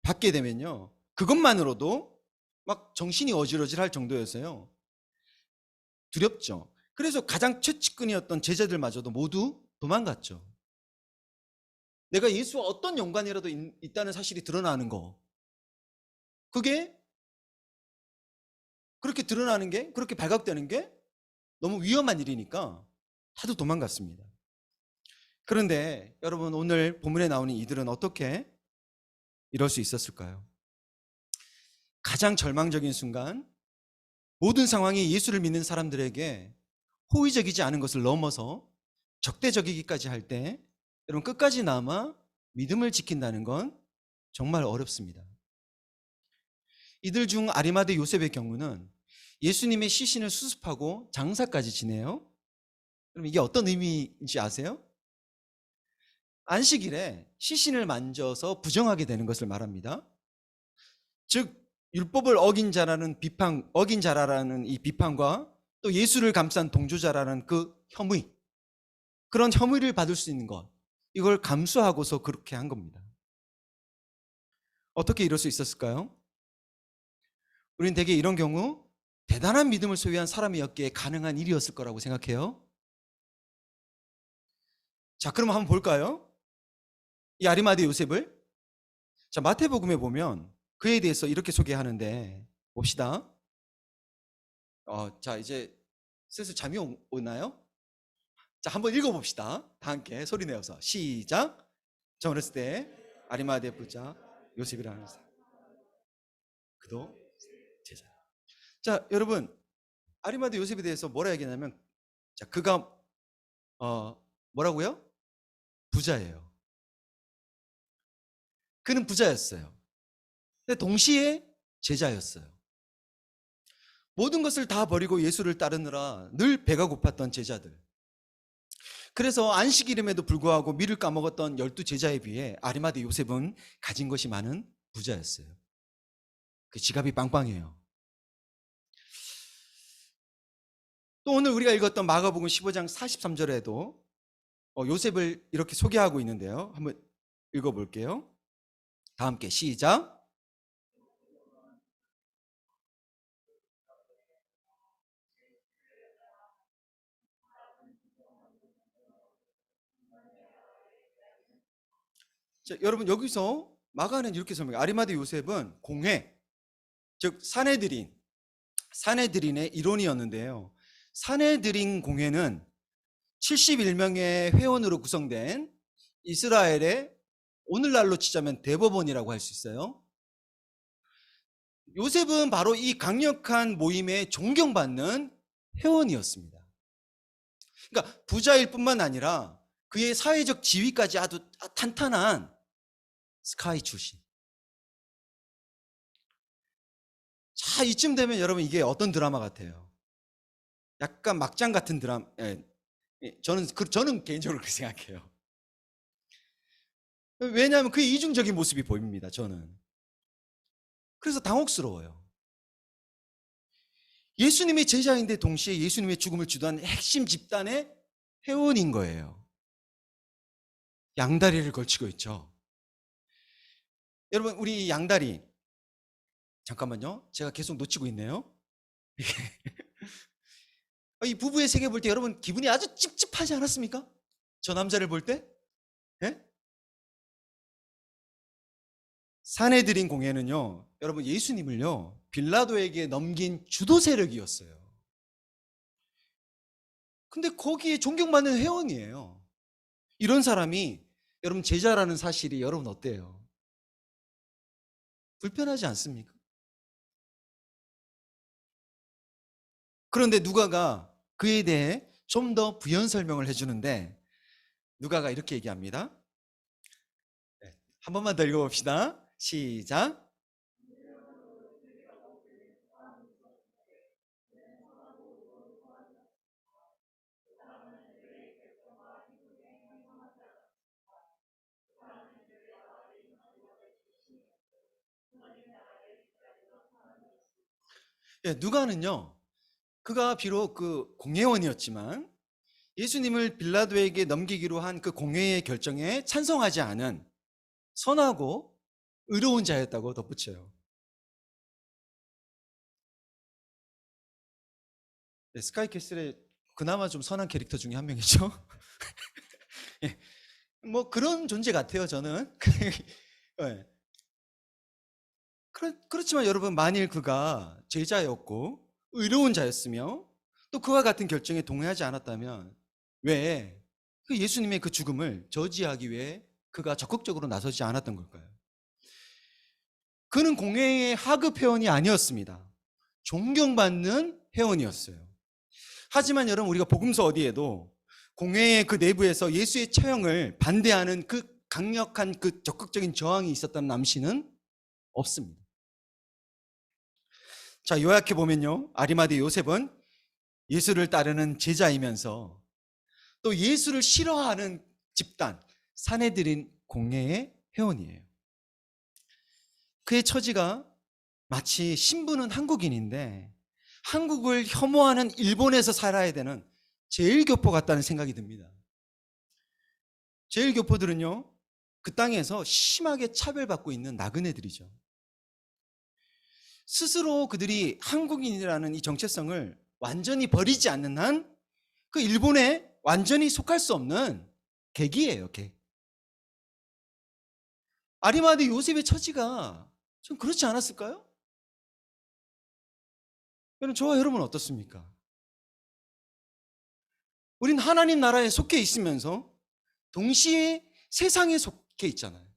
받게 되면요, 그것만으로도 막 정신이 어질어질할 정도였어요. 두렵죠. 그래서 가장 최측근이었던 제자들마저도 모두 도망갔죠. 내가 예수와 어떤 연관이라도 있다는 사실이 드러나는 거, 그게 그렇게 드러나는 게, 그렇게 발각되는 게 너무 위험한 일이니까 다들 도망갔습니다. 그런데 여러분, 오늘 본문에 나오는 이들은 어떻게 이럴 수 있었을까요? 가장 절망적인 순간, 모든 상황이 예수를 믿는 사람들에게 호의적이지 않은 것을 넘어서 적대적이기까지 할 때, 여러분, 끝까지 남아 믿음을 지킨다는 건 정말 어렵습니다. 이들 중 아리마대 요셉의 경우는 예수님의 시신을 수습하고 장사까지 지내요. 그럼 이게 어떤 의미인지 아세요? 안식일에 시신을 만져서 부정하게 되는 것을 말합니다. 즉 율법을 어긴 자라는 비판, 어긴 자라는 이 비판과 또 예수를 감싼 동조자라는 그 혐의, 그런 혐의를 받을 수 있는 것, 이걸 감수하고서 그렇게 한 겁니다. 어떻게 이럴 수 있었을까요? 우리는 대개 이런 경우 대단한 믿음을 소유한 사람이었기에 가능한 일이었을 거라고 생각해요. 자, 그럼 한번 볼까요? 이 아리마대 요셉을. 자, 마태복음에 보면 그에 대해서 이렇게 소개하는데 봅시다. 자, 이제 슬슬 잠이 오나요? 자, 한번 읽어봅시다. 다 함께 소리 내어서 시작. 저 어렸을 때 아리마대 부자 요셉이라는 사람, 그도 제자. 자, 여러분, 아리마대 요셉에 대해서 뭐라 얘기하냐면, 자, 그가 뭐라고요? 부자예요. 그는 부자였어요. 근데 동시에 제자였어요. 모든 것을 다 버리고 예수를 따르느라 늘 배가 고팠던 제자들. 그래서 안식일임에도 불구하고 밀을 까먹었던 12 제자에 비해 아리마대 요셉은 가진 것이 많은 부자였어요. 그 지갑이 빵빵해요. 또 오늘 우리가 읽었던 마가복음 15장 43절에도 요셉을 이렇게 소개하고 있는데요. 한번 읽어볼게요. 다 함께 시작. 자, 여러분, 여기서 마가는 이렇게 설명해요. 아리마대 요셉은 공회, 즉 사내들인의 일원이었는데요. 사내들인 공회는 71명의 회원으로 구성된 이스라엘의 오늘날로 치자면 대법원이라고 할 수 있어요. 요셉은 바로 이 강력한 모임에 존경받는 회원이었습니다. 그러니까 부자일 뿐만 아니라 그의 사회적 지위까지 아주 탄탄한 스카이 출신. 자, 이쯤 되면 여러분, 이게 어떤 드라마 같아요? 약간 막장 같은 드라마. 저는 개인적으로 그렇게 생각해요. 왜냐하면 그의 이중적인 모습이 보입니다, 저는. 그래서 당혹스러워요. 예수님의 제자인데 동시에 예수님의 죽음을 주도한 핵심 집단의 회원인 거예요. 양다리를 걸치고 있죠. 여러분, 우리 양다리, 잠깐만요, 제가 계속 놓치고 있네요. 이 부부의 세계 볼 때 여러분 기분이 아주 찝찝하지 않았습니까? 저 남자를 볼 때? 예? 사내들인 공예는요, 여러분, 예수님을요 빌라도에게 넘긴 주도 세력이었어요. 근데 거기에 존경받는 회원이에요. 이런 사람이 여러분 제자라는 사실이 여러분 어때요? 불편하지 않습니까? 그런데 누가가 그에 대해 좀 더 부연 설명을 해주는데 누가가 이렇게 얘기합니다. 네, 한 번만 더 읽어봅시다. 시작. 예, 누가는요, 그가 비록 그 공회원이었지만 예수님을 빌라도에게 넘기기로 한 그 공회의 결정에 찬성하지 않은 선하고 의로운 자였다고 덧붙여요. 네, 스카이캐슬의 그나마 좀 선한 캐릭터 중에 한 명이죠. 예, 뭐 그런 존재 같아요, 저는. 예. 그렇지만 여러분, 만일 그가 제자였고 의로운 자였으며 또 그와 같은 결정에 동의하지 않았다면 왜 그 예수님의 그 죽음을 저지하기 위해 그가 적극적으로 나서지 않았던 걸까요? 그는 공회의 하급 회원이 아니었습니다. 존경받는 회원이었어요. 하지만 여러분, 우리가 복음서 어디에도 공회의 그 내부에서 예수의 처형을 반대하는 그 강력한 그 적극적인 저항이 있었다는 암시는 없습니다. 자, 요약해 보면요, 아리마대 요셉은 예수를 따르는 제자이면서 또 예수를 싫어하는 집단 사내들인 공회의 회원이에요. 그의 처지가 마치 신부는 한국인인데 한국을 혐오하는 일본에서 살아야 되는 제일교포 같다는 생각이 듭니다. 제일교포들은요, 그 땅에서 심하게 차별받고 있는 나그네들이죠. 스스로 그들이 한국인이라는 이 정체성을 완전히 버리지 않는 한 그 일본에 완전히 속할 수 없는 객이에요, 객. 아리마대 요셉의 처지가 좀 그렇지 않았을까요? 여러분, 저와 여러분은 어떻습니까? 우린 하나님 나라에 속해 있으면서 동시에 세상에 속해 있잖아요.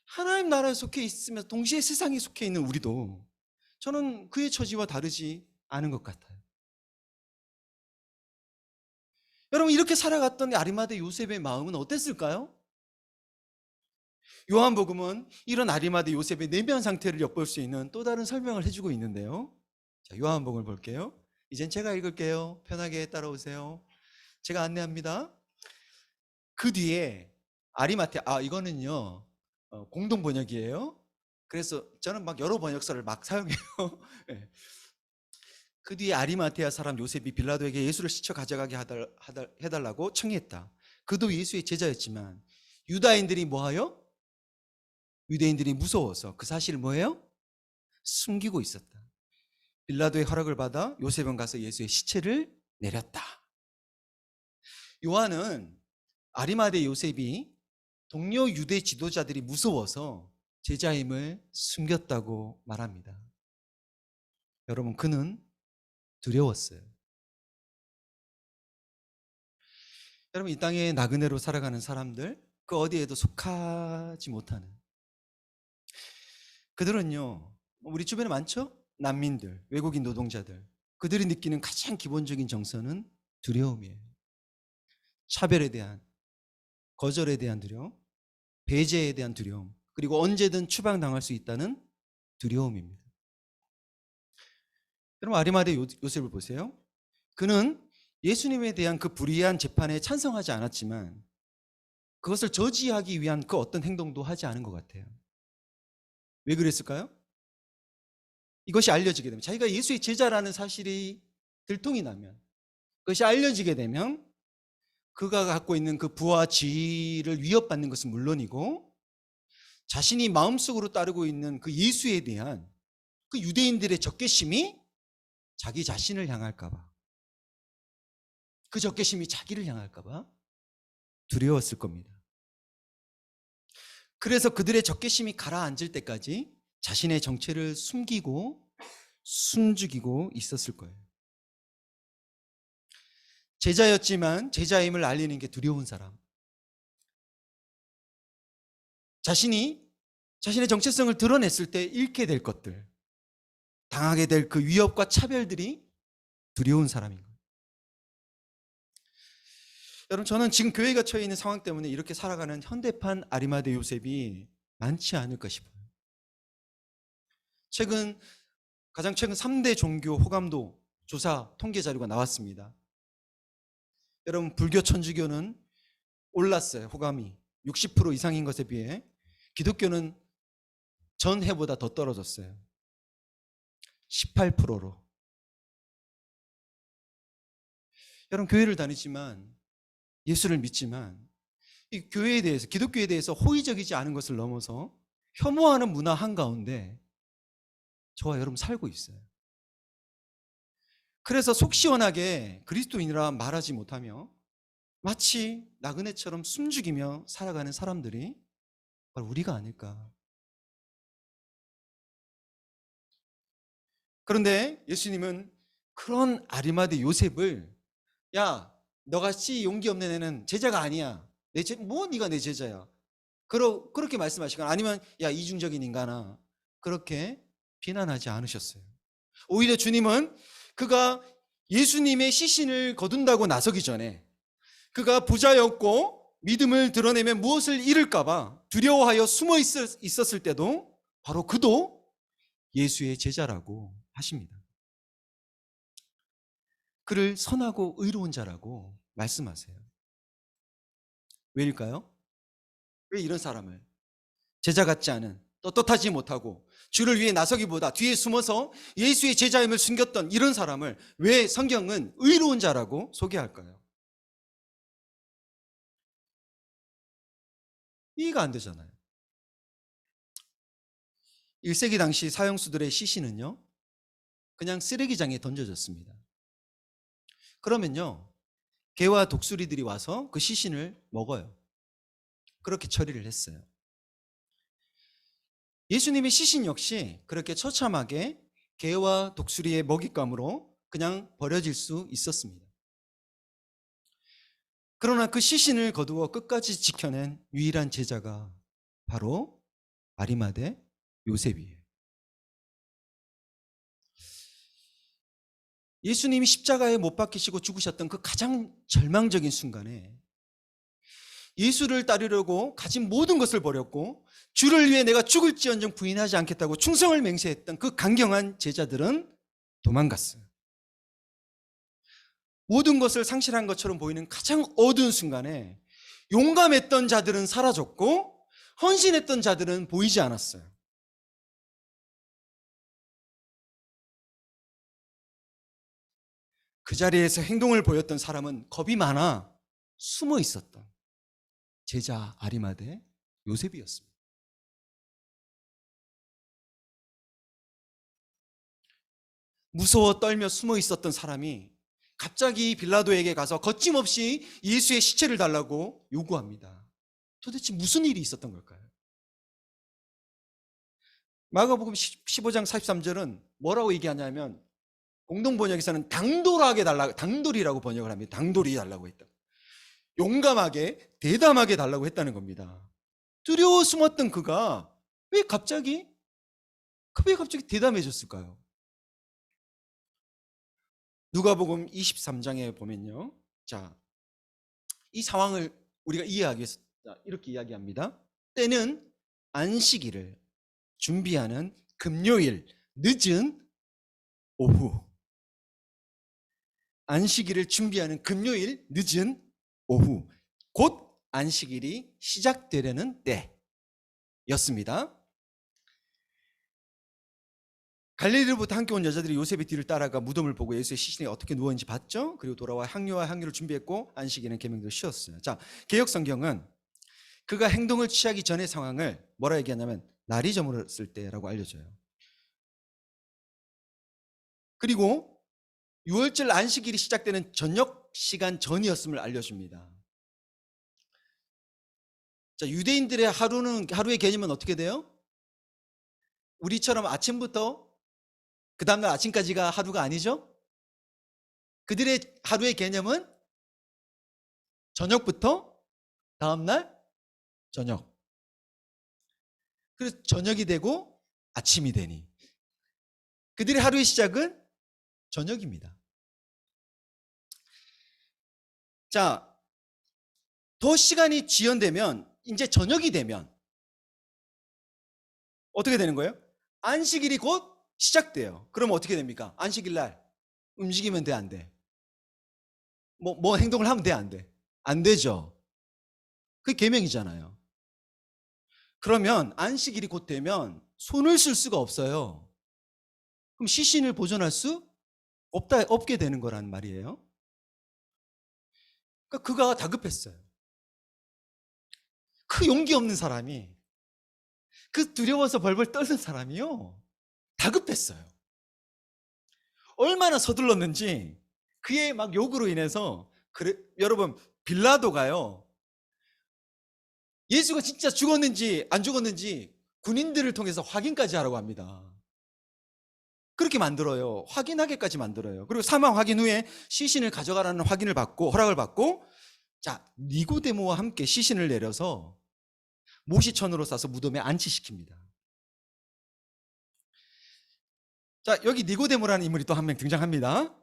하나님 나라에 속해 있으면서 동시에 세상에 속해 있는 우리도 저는 그의 처지와 다르지 않은 것 같아요. 여러분, 이렇게 살아갔던 아리마대 요셉의 마음은 어땠을까요? 요한복음은 이런 아리마대 요셉의 내면 상태를 엿볼 수 있는 또 다른 설명을 해주고 있는데요. 자, 요한복음을 볼게요. 이젠 제가 읽을게요. 편하게 따라오세요. 제가 안내합니다. 그 뒤에 아리마테, 이거는요, 공동 번역이에요. 그래서 저는 막 여러 번역서를 막 사용해요. 네. 그 뒤에 아리마테아 사람 요셉이 빌라도에게 예수를 시쳐 가져가게 해달라고 청했다. 그도 예수의 제자였지만 유다인들이 뭐하여? 유대인들이 무서워서 그 사실을 뭐예요? 숨기고 있었다. 빌라도의 허락을 받아 요셉은 가서 예수의 시체를 내렸다. 요한은 아리마대 요셉이 동료 유대 지도자들이 무서워서 제자임을 숨겼다고 말합니다. 여러분, 그는 두려웠어요. 여러분, 이 땅에 나그네로 살아가는 사람들, 그 어디에도 속하지 못하는 그들은요, 우리 주변에 많죠? 난민들, 외국인 노동자들. 그들이 느끼는 가장 기본적인 정서는 두려움이에요. 차별에 대한, 거절에 대한 두려움, 배제에 대한 두려움, 그리고 언제든 추방당할 수 있다는 두려움입니다. 여러분, 아리마대 요셉을 보세요. 그는 예수님에 대한 그 불의한 재판에 찬성하지 않았지만 그것을 저지하기 위한 그 어떤 행동도 하지 않은 것 같아요. 왜 그랬을까요? 이것이 알려지게 되면, 자기가 예수의 제자라는 사실이 들통이 나면, 그것이 알려지게 되면 그가 갖고 있는 그 부와 지위를 위협받는 것은 물론이고 자신이 마음속으로 따르고 있는 그 예수에 대한 그 유대인들의 적개심이 자기 자신을 향할까 봐, 그 적개심이 자기를 향할까 봐 두려웠을 겁니다. 그래서 그들의 적개심이 가라앉을 때까지 자신의 정체를 숨기고 숨죽이고 있었을 거예요. 제자였지만 제자임을 알리는 게 두려운 사람, 자신이 자신의 정체성을 드러냈을 때 잃게 될 것들, 당하게 될 그 위협과 차별들이 두려운 사람인 거예요. 여러분, 저는 지금 교회가 처해 있는 상황 때문에 이렇게 살아가는 현대판 아리마대 요셉이 많지 않을까 싶어요. 가장 최근 3대 종교 호감도 조사 통계 자료가 나왔습니다. 여러분, 불교 천주교는 올랐어요. 호감이 60% 이상인 것에 비해 기독교는 전해보다 더 떨어졌어요. 18%로. 여러분, 교회를 다니지만, 예수를 믿지만 이 교회에 대해서, 기독교에 대해서 호의적이지 않은 것을 넘어서 혐오하는 문화 한가운데 저와 여러분 살고 있어요. 그래서 속 시원하게 그리스도인이라 말하지 못하며 마치 나그네처럼 숨죽이며 살아가는 사람들이 바로 우리가 아닐까. 그런데 예수님은 그런 아리마대 요셉을, 야, 너같이 용기 없는 애는 제자가 아니야. 네가 내 제자야. 그렇게 말씀하시거나, 아니면 야, 이중적인 인간아, 그렇게 비난하지 않으셨어요. 오히려 주님은 그가 예수님의 시신을 거둔다고 나서기 전에, 그가 부자였고 믿음을 드러내면 무엇을 잃을까봐 두려워하여 숨어 있었을 때도 바로 그도 예수의 제자라고 하십니다. 그를 선하고 의로운 자라고 말씀하세요. 왜일까요? 왜 이런 사람을, 제자 같지 않은, 떳떳하지 못하고 주를 위해 나서기보다 뒤에 숨어서 예수의 제자임을 숨겼던 이런 사람을 왜 성경은 의로운 자라고 소개할까요? 이해가 안 되잖아요. 1세기 당시 사형수들의 시신은요, 그냥 쓰레기장에 던져졌습니다. 그러면요, 개와 독수리들이 와서 그 시신을 먹어요. 그렇게 처리를 했어요. 예수님의 시신 역시 그렇게 처참하게 개와 독수리의 먹잇감으로 그냥 버려질 수 있었습니다. 그러나 그 시신을 거두어 끝까지 지켜낸 유일한 제자가 바로 아리마대 요셉이에요. 예수님이 십자가에 못 박히시고 죽으셨던 그 가장 절망적인 순간에 예수를 따르려고 가진 모든 것을 버렸고 주를 위해 내가 죽을지언정 부인하지 않겠다고 충성을 맹세했던 그 강경한 제자들은 도망갔어요. 모든 것을 상실한 것처럼 보이는 가장 어두운 순간에 용감했던 자들은 사라졌고 헌신했던 자들은 보이지 않았어요. 그 자리에서 행동을 보였던 사람은 겁이 많아 숨어 있었던 제자 아리마대 요셉이었습니다. 무서워 떨며 숨어 있었던 사람이 갑자기 빌라도에게 가서 거침없이 예수의 시체를 달라고 요구합니다. 도대체 무슨 일이 있었던 걸까요? 마가복음 15장 43절은 뭐라고 얘기하냐면, 공동번역에서는 당돌이라고 번역을 합니다. 당돌이 달라고 했다. 용감하게, 대담하게 달라고 했다는 겁니다. 두려워 숨었던 그가 왜 갑자기 대담해졌을까요? 누가복음 23장에 보면요. 자, 이 상황을 우리가 이해하기 위해서 이렇게 이야기합니다. 때는 안식일을 준비하는 금요일 늦은 오후. 안식일을 준비하는 금요일 늦은 오후. 곧 안식일이 시작되려는 때였습니다. 갈릴리로부터 함께 온 여자들이 요셉의 뒤를 따라가 무덤을 보고 예수의 시신이 어떻게 누워있는지 봤죠. 그리고 돌아와 향료와 향유를 준비했고 안식일은 계명대로 쉬었어요. 자, 개역 성경은 그가 행동을 취하기 전의 상황을 뭐라 얘기하냐면 날이 저물었을 때라고 알려줘요. 그리고 6월절 안식일이 시작되는 저녁 시간 전이었음을 알려줍니다. 자, 유대인들의 하루의 개념은 어떻게 돼요? 우리처럼 아침부터 그 다음날 아침까지가 하루가 아니죠? 그들의 하루의 개념은 저녁부터 다음날 저녁. 그래서 저녁이 되고 아침이 되니 그들의 하루의 시작은 저녁입니다. 자, 더 시간이 지연되면 이제 저녁이 되면 어떻게 되는 거예요? 안식일이 곧 시작돼요. 그러면 어떻게 됩니까? 안식일 날 움직이면 돼, 안 돼? 뭐 행동을 하면 돼, 안 돼? 안 되죠. 그게 계명이잖아요. 그러면 안식일이 곧 되면 손을 쓸 수가 없어요. 그럼 시신을 보존할 수 없게 되는 거란 말이에요. 그러니까 그가 다급했어요. 그 용기 없는 사람이, 그 두려워서 벌벌 떨는 사람이요, 다급했어요. 얼마나 서둘렀는지 그의 막 욕으로 인해서 여러분 빌라도가요, 예수가 진짜 죽었는지 안 죽었는지 군인들을 통해서 확인까지 하라고 합니다. 그렇게 만들어요. 확인하게까지 만들어요. 그리고 사망 확인 후에 시신을 가져가라는 확인을 받고 허락을 받고, 자, 니고데모와 함께 시신을 내려서 모시천으로 싸서 무덤에 안치시킵니다. 자, 여기 니고데모라는 인물이 또 한 명 등장합니다.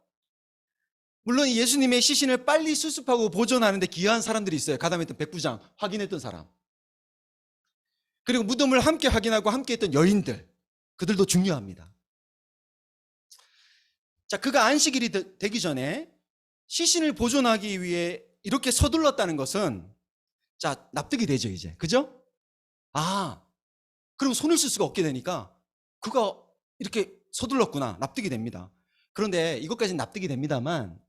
물론 예수님의 시신을 빨리 수습하고 보존하는데 기여한 사람들이 있어요. 가담했던 백부장, 확인했던 사람. 그리고 무덤을 함께 확인하고 함께 했던 여인들, 그들도 중요합니다. 자, 그가 안식일이 되기 전에 시신을 보존하기 위해 이렇게 서둘렀다는 것은, 자, 납득이 되죠, 이제. 그죠? 아, 그리고 손을 쓸 수가 없게 되니까 그가 이렇게 서둘렀구나. 납득이 됩니다. 그런데 이것까지는 납득이 됩니다만,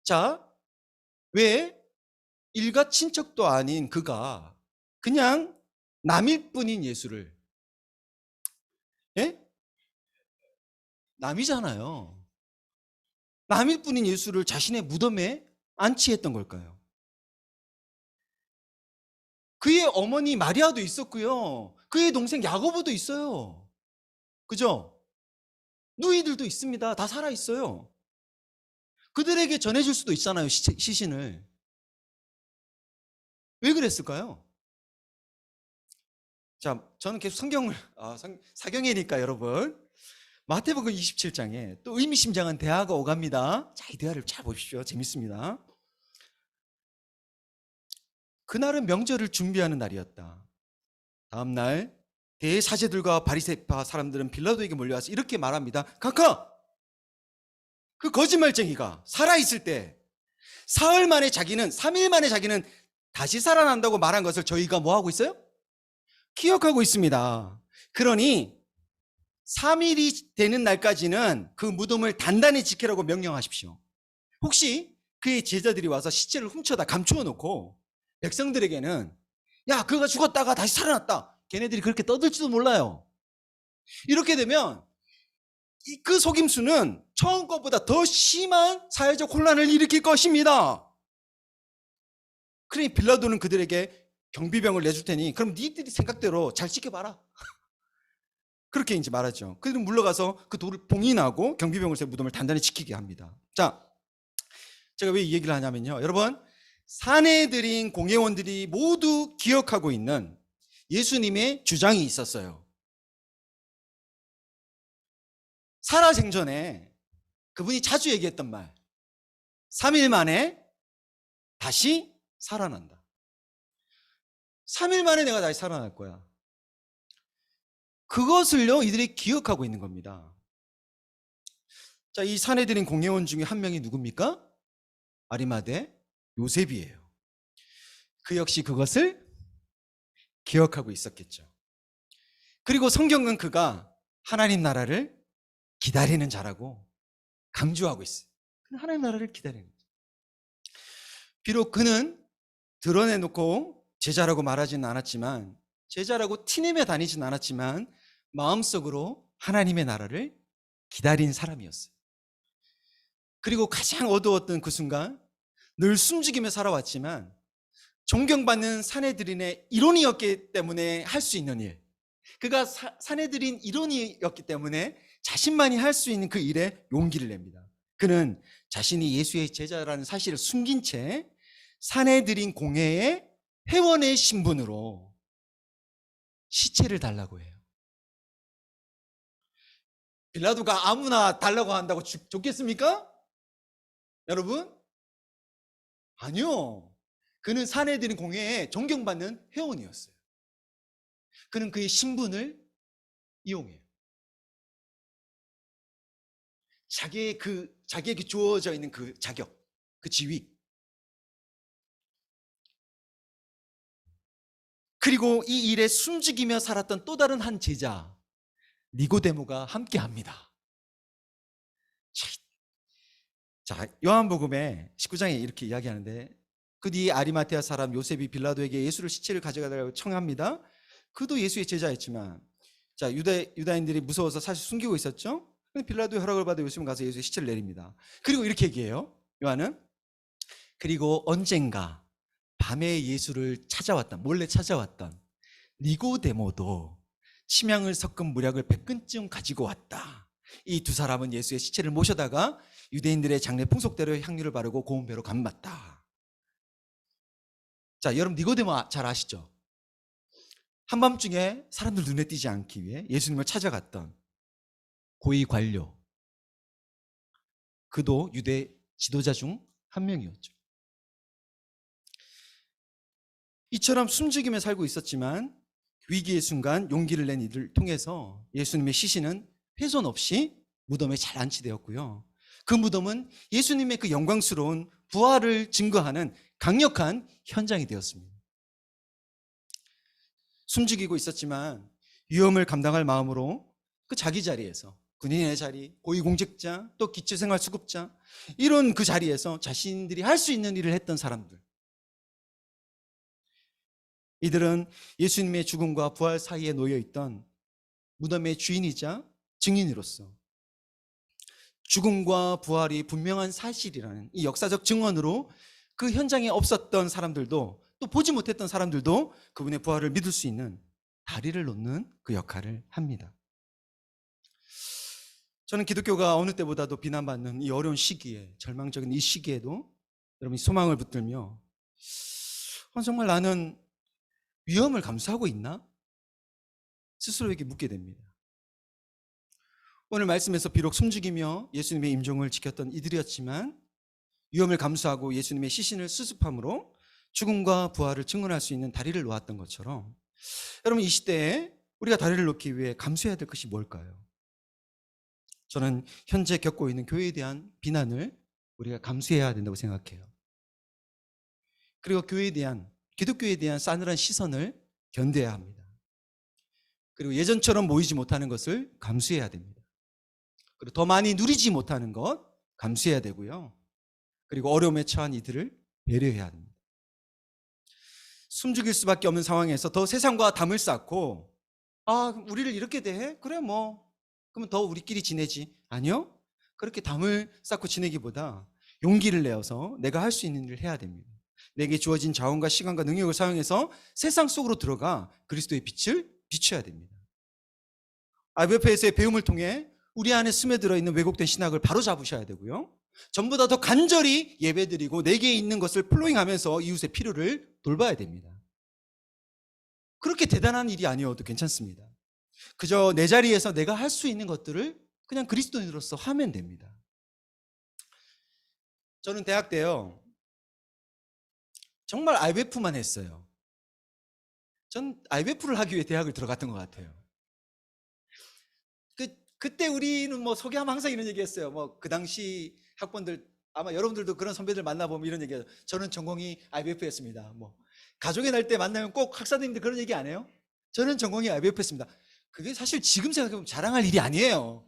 자, 왜 일가 친척도 아닌 그가 그냥 남일 뿐인 예수를, 예? 남이잖아요. 남일 뿐인 예수를 자신의 무덤에 안치했던 걸까요? 그의 어머니 마리아도 있었고요. 그의 동생 야고보도 있어요. 그죠? 누이들도 있습니다. 다 살아 있어요. 그들에게 전해줄 수도 있잖아요, 시신을. 왜 그랬을까요? 자, 저는 계속 사경이니까 여러분, 마태복음 27장에 또 의미심장한 대화가 오갑니다. 자, 이 대화를 잘 보십시오. 재밌습니다. 그날은 명절을 준비하는 날이었다. 다음 날 대사제들과 바리새파 사람들은 빌라도에게 몰려와서 이렇게 말합니다. 각하, 그 거짓말쟁이가 살아있을 때 사흘 만에 자기는, 3일 만에 자기는 다시 살아난다고 말한 것을 저희가 뭐 하고 있어요? 기억하고 있습니다. 그러니 3일이 되는 날까지는 그 무덤을 단단히 지키라고 명령하십시오. 혹시 그의 제자들이 와서 시체를 훔쳐다 감추어 놓고 백성들에게는, 야, 그가 죽었다가 다시 살아났다, 걔네들이 그렇게 떠들지도 몰라요. 이렇게 되면 그 속임수는 처음 것보다 더 심한 사회적 혼란을 일으킬 것입니다. 그러니 빌라도는 그들에게 경비병을 내줄 테니 그럼 니들이 생각대로 잘 지켜봐라. 그렇게 이제 말하죠. 그들은 물러가서 그 돌을 봉인하고 경비병을 세 무덤을 단단히 지키게 합니다. 자, 제가 왜 이 얘기를 하냐면요, 여러분, 사내들인 공회원들이 모두 기억하고 있는 예수님의 주장이 있었어요. 살아생전에 그분이 자주 얘기했던 말, 3일 만에 다시 살아난다. 3일 만에 내가 다시 살아날 거야. 그것을요, 이들이 기억하고 있는 겁니다. 자, 이 사내들인 공회원 중에 한 명이 누굽니까? 아리마대 요셉이에요. 그 역시 그것을 기억하고 있었겠죠. 그리고 성경은 그가 하나님 나라를 기다리는 자라고 강조하고 있어요. 하나님 나라를 기다리는 자. 비록 그는 드러내놓고 제자라고 말하지는 않았지만, 제자라고 티내며 다니진 않았지만 마음속으로 하나님의 나라를 기다린 사람이었어요. 그리고 가장 어두웠던 그 순간, 늘 숨죽이며 살아왔지만 존경받는 사내들인의 일원이었기 때문에 할 수 있는 일, 그가 사내들인 일원이었기 때문에 자신만이 할 수 있는 그 일에 용기를 냅니다. 그는 자신이 예수의 제자라는 사실을 숨긴 채 사내들인 공회의 회원의 신분으로 시체를 달라고 해요. 빌라도가 아무나 달라고 한다고 좋겠습니까? 여러분? 아니요. 그는 사내들인 공회에 존경받는 회원이었어요. 그는 그의 신분을 이용해요. 자기에게 주어져 있는 그 자격, 그 지위. 그리고 이 일에 숨죽이며 살았던 또 다른 한 제자 니고데모가 함께합니다. 자, 요한복음에 19장에 이렇게 이야기하는데, 그 뒤에 아리마테아 사람 요셉이 빌라도에게 예수를 시체를 가져가달라고 청합니다. 그도 예수의 제자였지만, 자, 유다인들이 무서워서 사실 숨기고 있었죠. 근데 빌라도의 허락을 받아 요셉은 가서 예수의 시체를 내립니다. 그리고 이렇게 얘기해요, 요한은. 그리고 언젠가 밤에 예수를 몰래 찾아왔던 니고데모도 침향을 섞은 물약을 100근쯤 가지고 왔다. 이 두 사람은 예수의 시체를 모셔다가 유대인들의 장례 풍속대로 향유를 바르고 고운 배로 감쌌다. 자, 여러분 니고데모 잘 아시죠? 한밤중에 사람들 눈에 띄지 않기 위해 예수님을 찾아갔던 고위 관료, 그도 유대 지도자 중 한 명이었죠. 이처럼 숨죽이며 살고 있었지만 위기의 순간 용기를 낸 이들을 통해서 예수님의 시신은 훼손 없이 무덤에 잘 안치되었고요. 그 무덤은 예수님의 그 영광스러운 부활을 증거하는 강력한 현장이 되었습니다. 숨죽이고 있었지만 위험을 감당할 마음으로 그 자기 자리에서, 군인의 자리, 고위공직자, 또 기초생활수급자, 이런 그 자리에서 자신들이 할 수 있는 일을 했던 사람들, 이들은 예수님의 죽음과 부활 사이에 놓여있던 무덤의 주인이자 증인으로서 죽음과 부활이 분명한 사실이라는 이 역사적 증언으로 그 현장에 없었던 사람들도, 또 보지 못했던 사람들도 그분의 부활을 믿을 수 있는 다리를 놓는 그 역할을 합니다. 저는 기독교가 어느 때보다도 비난받는 이 어려운 시기에, 절망적인 이 시기에도 여러분이 소망을 붙들며 정말 나는 위험을 감수하고 있나? 스스로에게 묻게 됩니다. 오늘 말씀에서 비록 숨죽이며 예수님의 임종을 지켰던 이들이었지만 위험을 감수하고 예수님의 시신을 수습함으로 죽음과 부활을 증언할 수 있는 다리를 놓았던 것처럼, 여러분 이 시대에 우리가 다리를 놓기 위해 감수해야 될 것이 뭘까요? 저는 현재 겪고 있는 교회에 대한 비난을 우리가 감수해야 된다고 생각해요. 그리고 기독교에 대한 싸늘한 시선을 견뎌야 합니다. 그리고 예전처럼 모이지 못하는 것을 감수해야 됩니다. 그리고 더 많이 누리지 못하는 것 감수해야 되고요. 그리고 어려움에 처한 이들을 배려해야 합니다. 숨죽일 수밖에 없는 상황에서 더 세상과 담을 쌓고, 우리를 이렇게 대해? 그래 그러면 더 우리끼리 지내지. 아니요, 그렇게 담을 쌓고 지내기보다 용기를 내어서 내가 할 수 있는 일을 해야 됩니다. 내게 주어진 자원과 시간과 능력을 사용해서 세상 속으로 들어가 그리스도의 빛을 비춰야 됩니다. IBF에서의 배움을 통해 우리 안에 스며들어 있는 왜곡된 신학을 바로잡으셔야 되고요. 전보다 더 간절히 예배드리고 내게 있는 것을 플로잉하면서 이웃의 필요를 돌봐야 됩니다. 그렇게 대단한 일이 아니어도 괜찮습니다. 그저 내 자리에서 내가 할 수 있는 것들을 그냥 그리스도인으로서 하면 됩니다. 저는 대학 때요, 정말 IBF만 했어요. 전 IBF를 하기 위해 대학을 들어갔던 것 같아요. 그때 우리는 소개하면 항상 이런 얘기 했어요. 그 당시 학번들, 아마 여러분들도 그런 선배들 만나보면 이런 얘기해요. 저는 전공이 IBF였습니다. 가족의 날 때 만나면 꼭 학사님들 그런 얘기 안 해요? 저는 전공이 IBF였습니다. 그게 사실 지금 생각해보면 자랑할 일이 아니에요.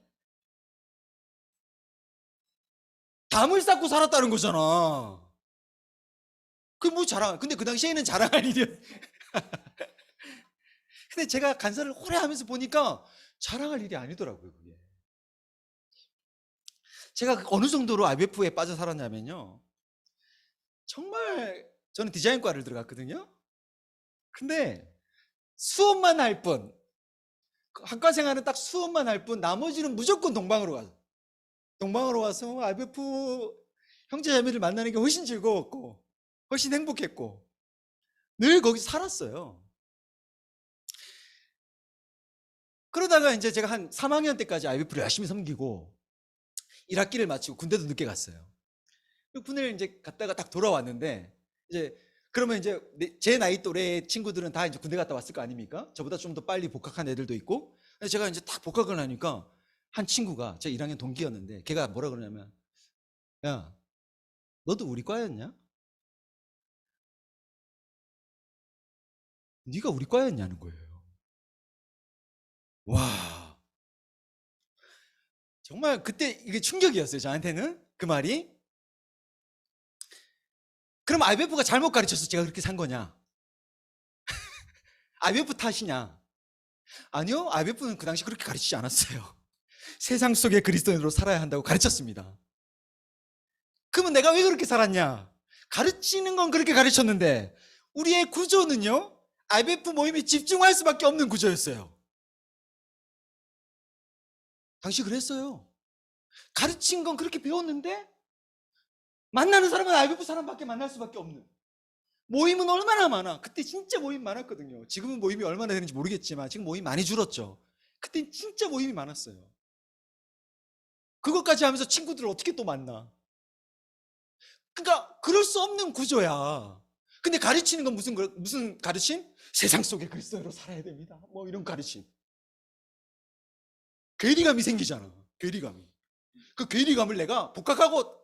담을 쌓고 살았다는 거잖아. 그게 자랑, 근데 그 당시에는 자랑할 일이었. 근데 제가 간사를 오래 하면서 보니까 자랑할 일이 아니더라고요, 그게. 제가 어느 정도로 IBF에 빠져 살았냐면요, 정말 저는 디자인과를 들어갔거든요. 근데 수업만 할 뿐, 학과 생활은 딱 수업만 할 뿐, 나머지는 무조건 동방으로 와서 IBF 형제자매를 만나는 게 훨씬 즐거웠고 훨씬 행복했고 늘 거기서 살았어요. 그러다가 이제 제가 한 3학년 때까지 IMF를 열심히 섬기고 1학기를 마치고 군대도 늦게 갔어요. 군대를 이제 갔다가 딱 돌아왔는데, 이제 그러면 이제 제 나이 또래 친구들은 다 이제 군대 갔다 왔을 거 아닙니까? 저보다 좀 더 빨리 복학한 애들도 있고. 제가 이제 딱 복학을 하니까 한 친구가 제 1학년 동기였는데, 걔가 뭐라 그러냐면, 야, 너도 우리 과였냐? 네가 우리 과였냐는 거예요. 와, 정말 그때 이게 충격이었어요, 저한테는 그 말이. 그럼 IMF가 잘못 가르쳐서 제가 그렇게 산 거냐? IMF 탓이냐? 아니요, IMF는 그 당시 그렇게 가르치지 않았어요. 세상 속의 그리스도인으로 살아야 한다고 가르쳤습니다. 그러면 내가 왜 그렇게 살았냐? 가르치는 건 그렇게 가르쳤는데 우리의 구조는요, IMF 모임에 집중할 수밖에 없는 구조였어요. 당시 그랬어요. 가르친 건 그렇게 배웠는데 만나는 사람은 IMF 사람밖에 만날 수밖에 없는. 모임은 얼마나 많아. 그때 진짜 모임 많았거든요. 지금은 모임이 얼마나 되는지 모르겠지만 지금 모임 많이 줄었죠. 그때 진짜 모임이 많았어요. 그것까지 하면서 친구들을 어떻게 또 만나? 그러니까 그럴 수 없는 구조야. 근데 가르치는 건 무슨 가르침? 세상 속의 그리스도로 살아야 됩니다. 뭐 이런 가르침. 괴리감이 생기잖아. 괴리감이. 그 괴리감을 내가 복학하고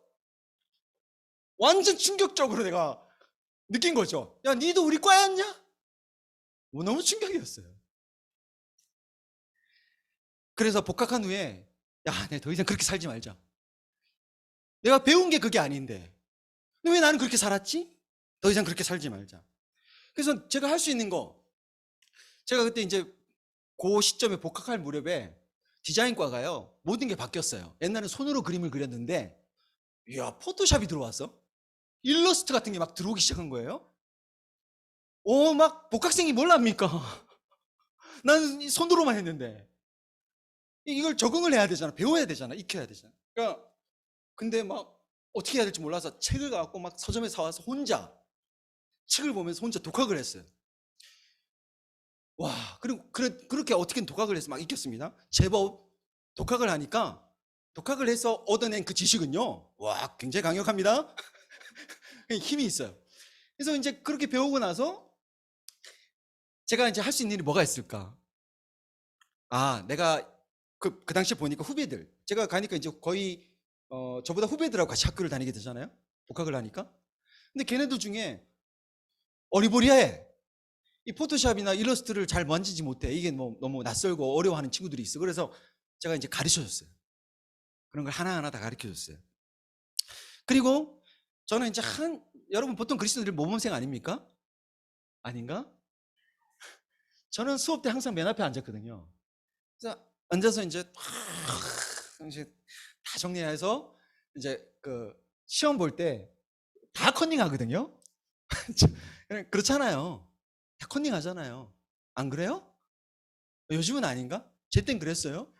완전 충격적으로 내가 느낀 거죠. 야, 니도 우리 과였냐? 너무 충격이었어요. 그래서 복학한 후에, 야, 내가 더 이상 그렇게 살지 말자. 내가 배운 게 그게 아닌데 왜 나는 그렇게 살았지? 더 이상 그렇게 살지 말자. 그래서 제가 할 수 있는 거, 제가 그때 이제 그 시점에 복학할 무렵에 디자인과가요, 모든 게 바뀌었어요. 옛날엔 손으로 그림을 그렸는데, 이야, 포토샵이 들어왔어. 일러스트 같은 게 막 들어오기 시작한 거예요. 막 복학생이 뭘 합니까? 나는 손으로만 했는데 이걸 적응을 해야 되잖아. 배워야 되잖아. 익혀야 되잖아. 그러니까 근데 막 어떻게 해야 될지 몰라서 책을 갖고 막 서점에 사와서 혼자 책을 보면서 혼자 독학을 했어요. 와, 그리고 그렇게 어떻게든 독학을 해서 막 익혔습니다. 제법 독학을 하니까, 독학을 해서 얻어낸 그 지식은요, 와, 굉장히 강력합니다. 힘이 있어요. 그래서 이제 그렇게 배우고 나서 제가 이제 할 수 있는 일이 뭐가 있을까? 내가 그 당시에 보니까 후배들, 제가 가니까 이제 거의 저보다 후배들하고 같이 학교를 다니게 되잖아요. 복학을 하니까. 근데 걔네들 중에 어리버리해. 이 포토샵이나 일러스트를 잘 만지지 못해. 이게 뭐 너무 낯설고 어려워하는 친구들이 있어. 그래서 제가 이제 가르쳐줬어요. 그런 걸 하나하나 다 가르쳐줬어요. 그리고 저는 이제 여러분 보통 그리스도인들 모범생 아닙니까? 아닌가? 저는 수업 때 항상 맨 앞에 앉았거든요. 그래서 앉아서 이제 다 정리해서 이제 그 시험 볼 때 다 컨닝하거든요. 그렇잖아요. 다 컨닝하잖아요. 안 그래요? 요즘은 아닌가? 제 땐 그랬어요.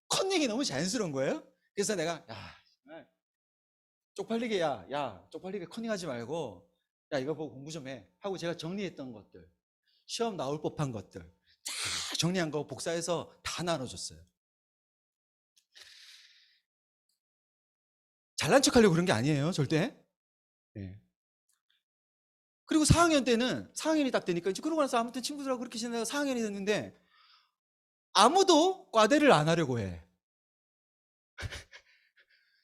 컨닝이 너무 자연스러운 거예요. 그래서 내가, 쪽팔리게, 쪽팔리게 컨닝하지 말고, 이거 보고 공부 좀 해 하고, 제가 정리했던 것들, 시험 나올 법한 것들 다 정리한 거 복사해서 다 나눠줬어요. 잘난 척하려고 그런 게 아니에요, 절대. 네. 그리고 4학년 때는, 4학년이 딱 되니까 이제 그러고 나서 아무튼 친구들하고 그렇게 지내다가 4학년이 됐는데 아무도 과대를 안 하려고 해.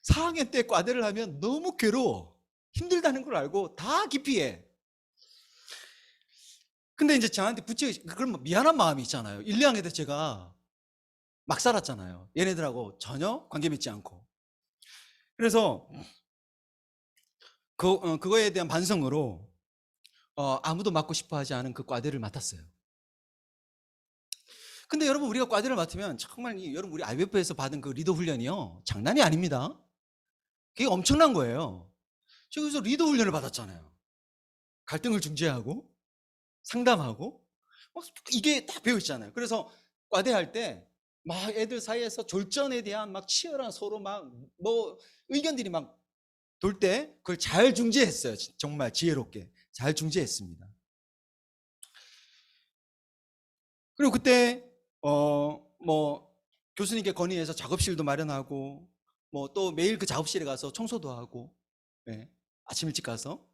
4학년 때 과대를 하면 너무 괴로워. 힘들다는 걸 알고 다 기피해. 근데 이제 저한테 그럼 미안한 마음이 있잖아요. 1, 2학년 때 제가 막 살았잖아요. 얘네들하고 전혀 관계 맺지 않고. 그래서 그거에 대한 반성으로 아무도 맡고 싶어 하지 않은 그 과대를 맡았어요. 근데 여러분, 우리가 과대를 맡으면 정말 여러분, 우리 IMF에서 받은 그 리더 훈련이요, 장난이 아닙니다. 그게 엄청난 거예요. 제가 그래서 리더 훈련을 받았잖아요. 갈등을 중재하고 상담하고 이게 다 배우시잖아요. 그래서 과대할 때 막 애들 사이에서 졸전에 대한 막 치열한 서로 막 뭐 의견들이 막 돌 때 그걸 잘 중재했어요. 정말 지혜롭게 잘 중재했습니다. 그리고 그때 뭐 교수님께 건의해서 작업실도 마련하고 뭐 또 매일 그 작업실에 가서 청소도 하고, 예, 아침 일찍 가서.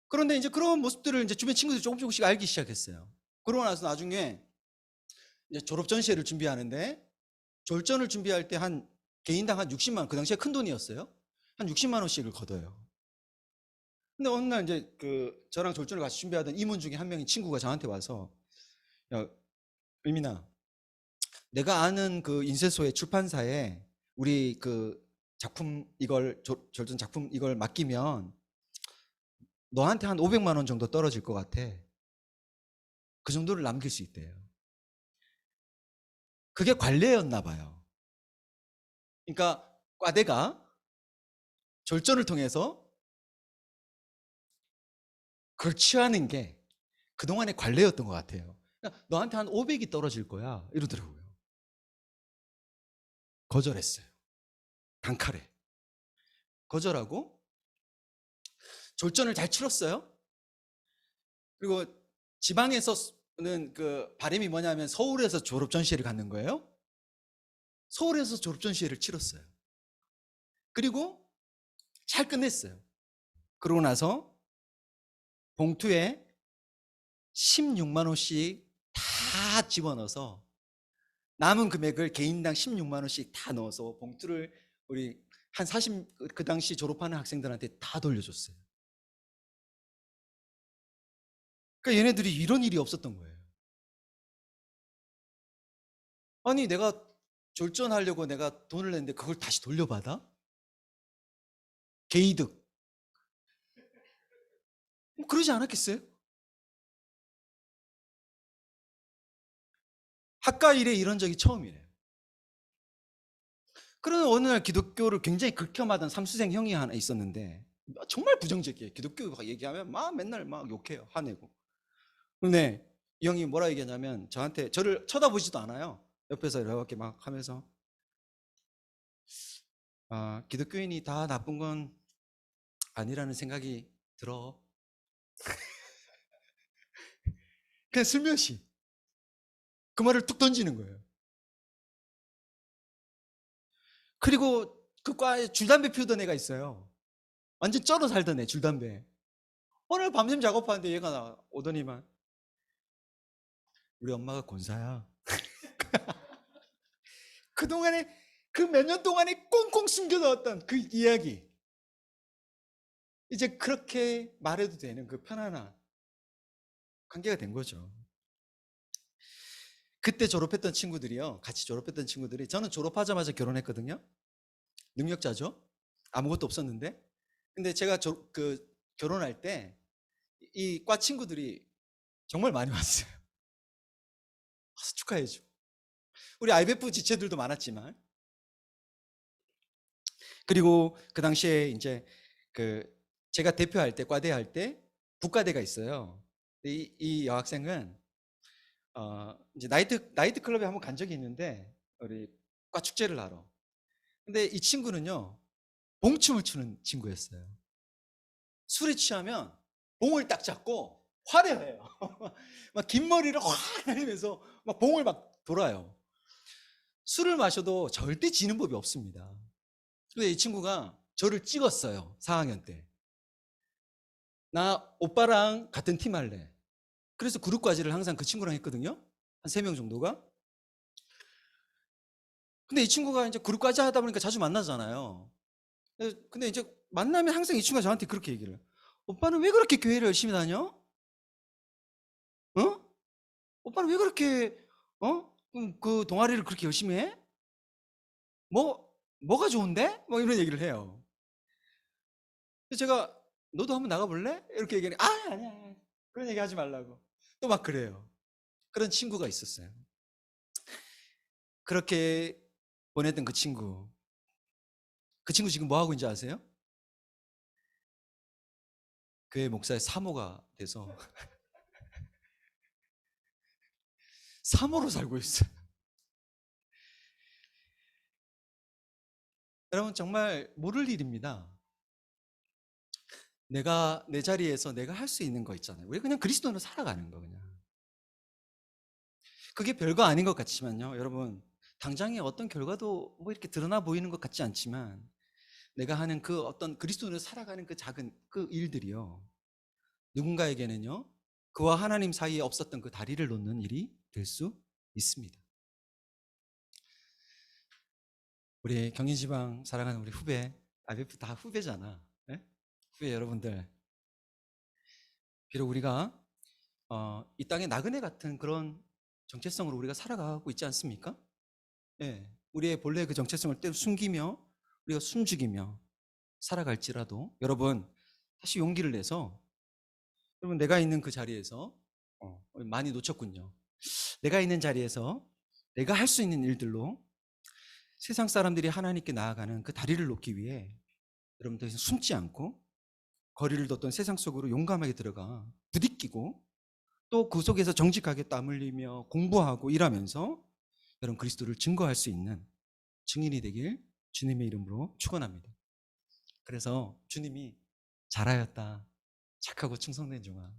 그런데 이제 그런 모습들을 이제 주변 친구들이 조금씩 알기 시작했어요. 그러고 나서 나중에 이제 졸업 전시회를 준비하는데, 졸전을 준비할 때 한 개인당 한 60만 원, 그 당시에 큰 돈이었어요. 한 60만 원씩을 걷어요. 근데 어느 날 이제 저랑 졸전을 같이 준비하던 임원 중에 한 명인 친구가 저한테 와서, 야, 의민아, 내가 아는 그 인쇄소의 출판사에 우리 그 작품 이걸 졸전 작품 이걸 맡기면 너한테 한 500만 원 정도 떨어질 것 같아. 그 정도를 남길 수 있대요. 그게 관례였나 봐요. 그러니까 과대가 졸전을 통해서 그걸 취하는 게 그동안의 관례였던 것 같아요. 그러니까 너한테 한 500이 떨어질 거야 이러더라고요. 거절했어요. 단칼에 거절하고 졸전을 잘 치렀어요. 그리고 지방에서는 그 바람이 뭐냐면 서울에서 졸업 전시회를 갖는 거예요. 서울에서 졸업 전시회를 치렀어요. 그리고 잘 끝냈어요. 그러고 나서 봉투에 16만 원씩 다 집어넣어서 남은 금액을 개인당 16만 원씩 다 넣어서 봉투를 우리 한 40, 그 당시 졸업하는 학생들한테 다 돌려줬어요. 그러니까 얘네들이 이런 일이 없었던 거예요. 아니 내가 졸전하려고 내가 돈을 냈는데 그걸 다시 돌려받아? 개이득. 뭐 그러지 않았겠어요? 학과 일에 이런 적이 처음이래요. 그런 어느 날 기독교를 굉장히 극혐하던 삼수생 형이 하나 있었는데, 정말 부정적이에요. 기독교 얘기하면 막 맨날 막 욕해요. 화내고. 근데 이 형이 뭐라 얘기하냐면 저를 쳐다보지도 않아요. 옆에서 이렇게 막 하면서, 기독교인이 다 나쁜 건 아니라는 생각이 들어. 그냥 슬며시 그 말을 뚝 던지는 거예요. 그리고 그 과에 줄담배 피우던 애가 있어요. 완전 쩔어 살던 애, 줄담배. 오늘 밤샘 작업하는데 얘가 오더니만, 우리 엄마가 권사야. 그동안에 그 몇 년 동안에 꽁꽁 숨겨놓았던 그 이야기, 이제 그렇게 말해도 되는 그 편안한 관계가 된 거죠. 그때 졸업했던 친구들이요, 같이 졸업했던 친구들이, 저는 졸업하자마자 결혼했거든요. 능력자죠. 아무것도 없었는데. 근데 제가 결혼할 때 이 과 친구들이 정말 많이 왔어요. 와서 축하해주고. 우리 IBF 지체들도 많았지만. 그리고 그 당시에 이제 그 제가 대표할 때, 과대 할 때 국가대가 있어요. 이 여학생은 이제 나이트 클럽에 한번 간 적이 있는데, 우리 과 축제를 하러. 근데 이 친구는요, 봉춤을 추는 친구였어요. 술에 취하면 봉을 딱 잡고 화려해요. 막 긴 머리를 확 날리면서 막 봉을 막 돌아요. 술을 마셔도 절대 지는 법이 없습니다. 근데 이 친구가 저를 찍었어요. 4학년 때. 나 오빠랑 같은 팀 할래. 그래서 그룹 과제를 항상 그 친구랑 했거든요. 한 3명 정도가. 근데 이 친구가 이제 그룹 과제 하다 보니까 자주 만나잖아요. 근데 이제 만나면 항상 이 친구가 저한테 그렇게 얘기를 해요. 오빠는 왜 그렇게 교회를 열심히 다녀? 어? 오빠는 왜 그렇게 그 동아리를 그렇게 열심히 해? 뭐가 좋은데? 뭐 이런 얘기를 해요. 그래서 제가, 너도 한번 나가볼래? 이렇게 얘기하니까, 아니야. 그런 얘기 하지 말라고. 또 막 그래요. 그런 친구가 있었어요. 그렇게 보냈던 그 친구. 그 친구 지금 뭐 하고 있는지 아세요? 교회 목사의 사모가 돼서 사모로 살고 있어요. 여러분, 정말 모를 일입니다. 내가 내 자리에서 내가 할 수 있는 거 있잖아요. 우리 그냥 그리스도로 살아가는 거 그냥. 그게 별거 아닌 것 같지만요. 여러분, 당장에 어떤 결과도 뭐 이렇게 드러나 보이는 것 같지 않지만 내가 하는 그 어떤 그리스도인으로 살아가는 그 작은 그 일들이요. 누군가에게는요. 그와 하나님 사이에 없었던 그 다리를 놓는 일이 될 수 있습니다. 우리 경인지방 사랑하는 우리 후배, IBF 다 후배잖아. 예? 후배 여러분들. 비록 우리가 이 땅의 나그네 같은 그런 정체성으로 우리가 살아가고 있지 않습니까? 예. 우리의 본래 그 정체성을 때 숨기며 우리가 숨죽이며 살아갈지라도 여러분 다시 용기를 내서 여러분 내가 있는 그 자리에서 많이 놓쳤군요. 내가 있는 자리에서 내가 할 수 있는 일들로 세상 사람들이 하나님께 나아가는 그 다리를 놓기 위해 여러분 더 이상 숨지 않고 거리를 뒀던 세상 속으로 용감하게 들어가 부딪히고 또 그 속에서 정직하게 땀 흘리며 공부하고 일하면서 여러분 그리스도를 증거할 수 있는 증인이 되길 주님의 이름으로 축원합니다. 그래서 주님이 잘하였다 착하고 충성된 종아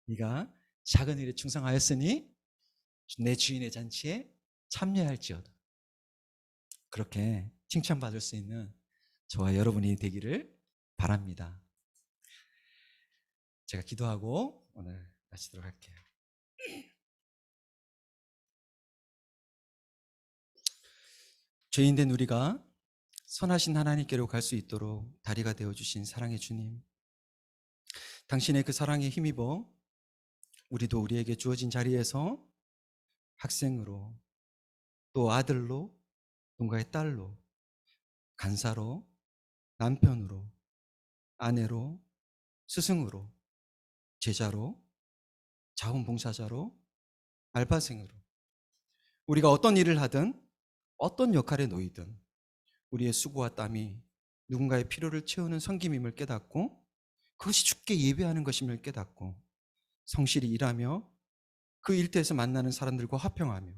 네가 작은 일에 충성하였으니 내 주인의 잔치에 참여할지어다. 그렇게 칭찬받을 수 있는 저와 여러분이 되기를 바랍니다. 제가 기도하고 오늘 마치도록 할게요. 죄인된 우리가 선하신 하나님께로 갈 수 있도록 다리가 되어주신 사랑의 주님, 당신의 그 사랑에 힘입어 우리도 우리에게 주어진 자리에서 학생으로 또 아들로 누군가의 딸로 간사로 남편으로 아내로 스승으로 제자로 자원봉사자로 알바생으로 우리가 어떤 일을 하든 어떤 역할에 놓이든 우리의 수고와 땀이 누군가의 필요를 채우는 섬김임을 깨닫고 그것이 주께 예배하는 것임을 깨닫고 성실히 일하며 그 일터에서 만나는 사람들과 화평하며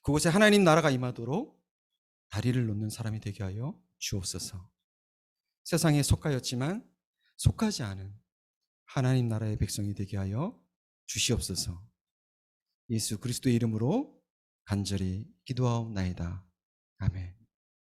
그곳에 하나님 나라가 임하도록 다리를 놓는 사람이 되게 하여 주옵소서. 세상에 속하였지만 속하지 않은 하나님 나라의 백성이 되게 하여 주시옵소서. 예수 그리스도의 이름으로 간절히 기도하옵나이다. 아멘.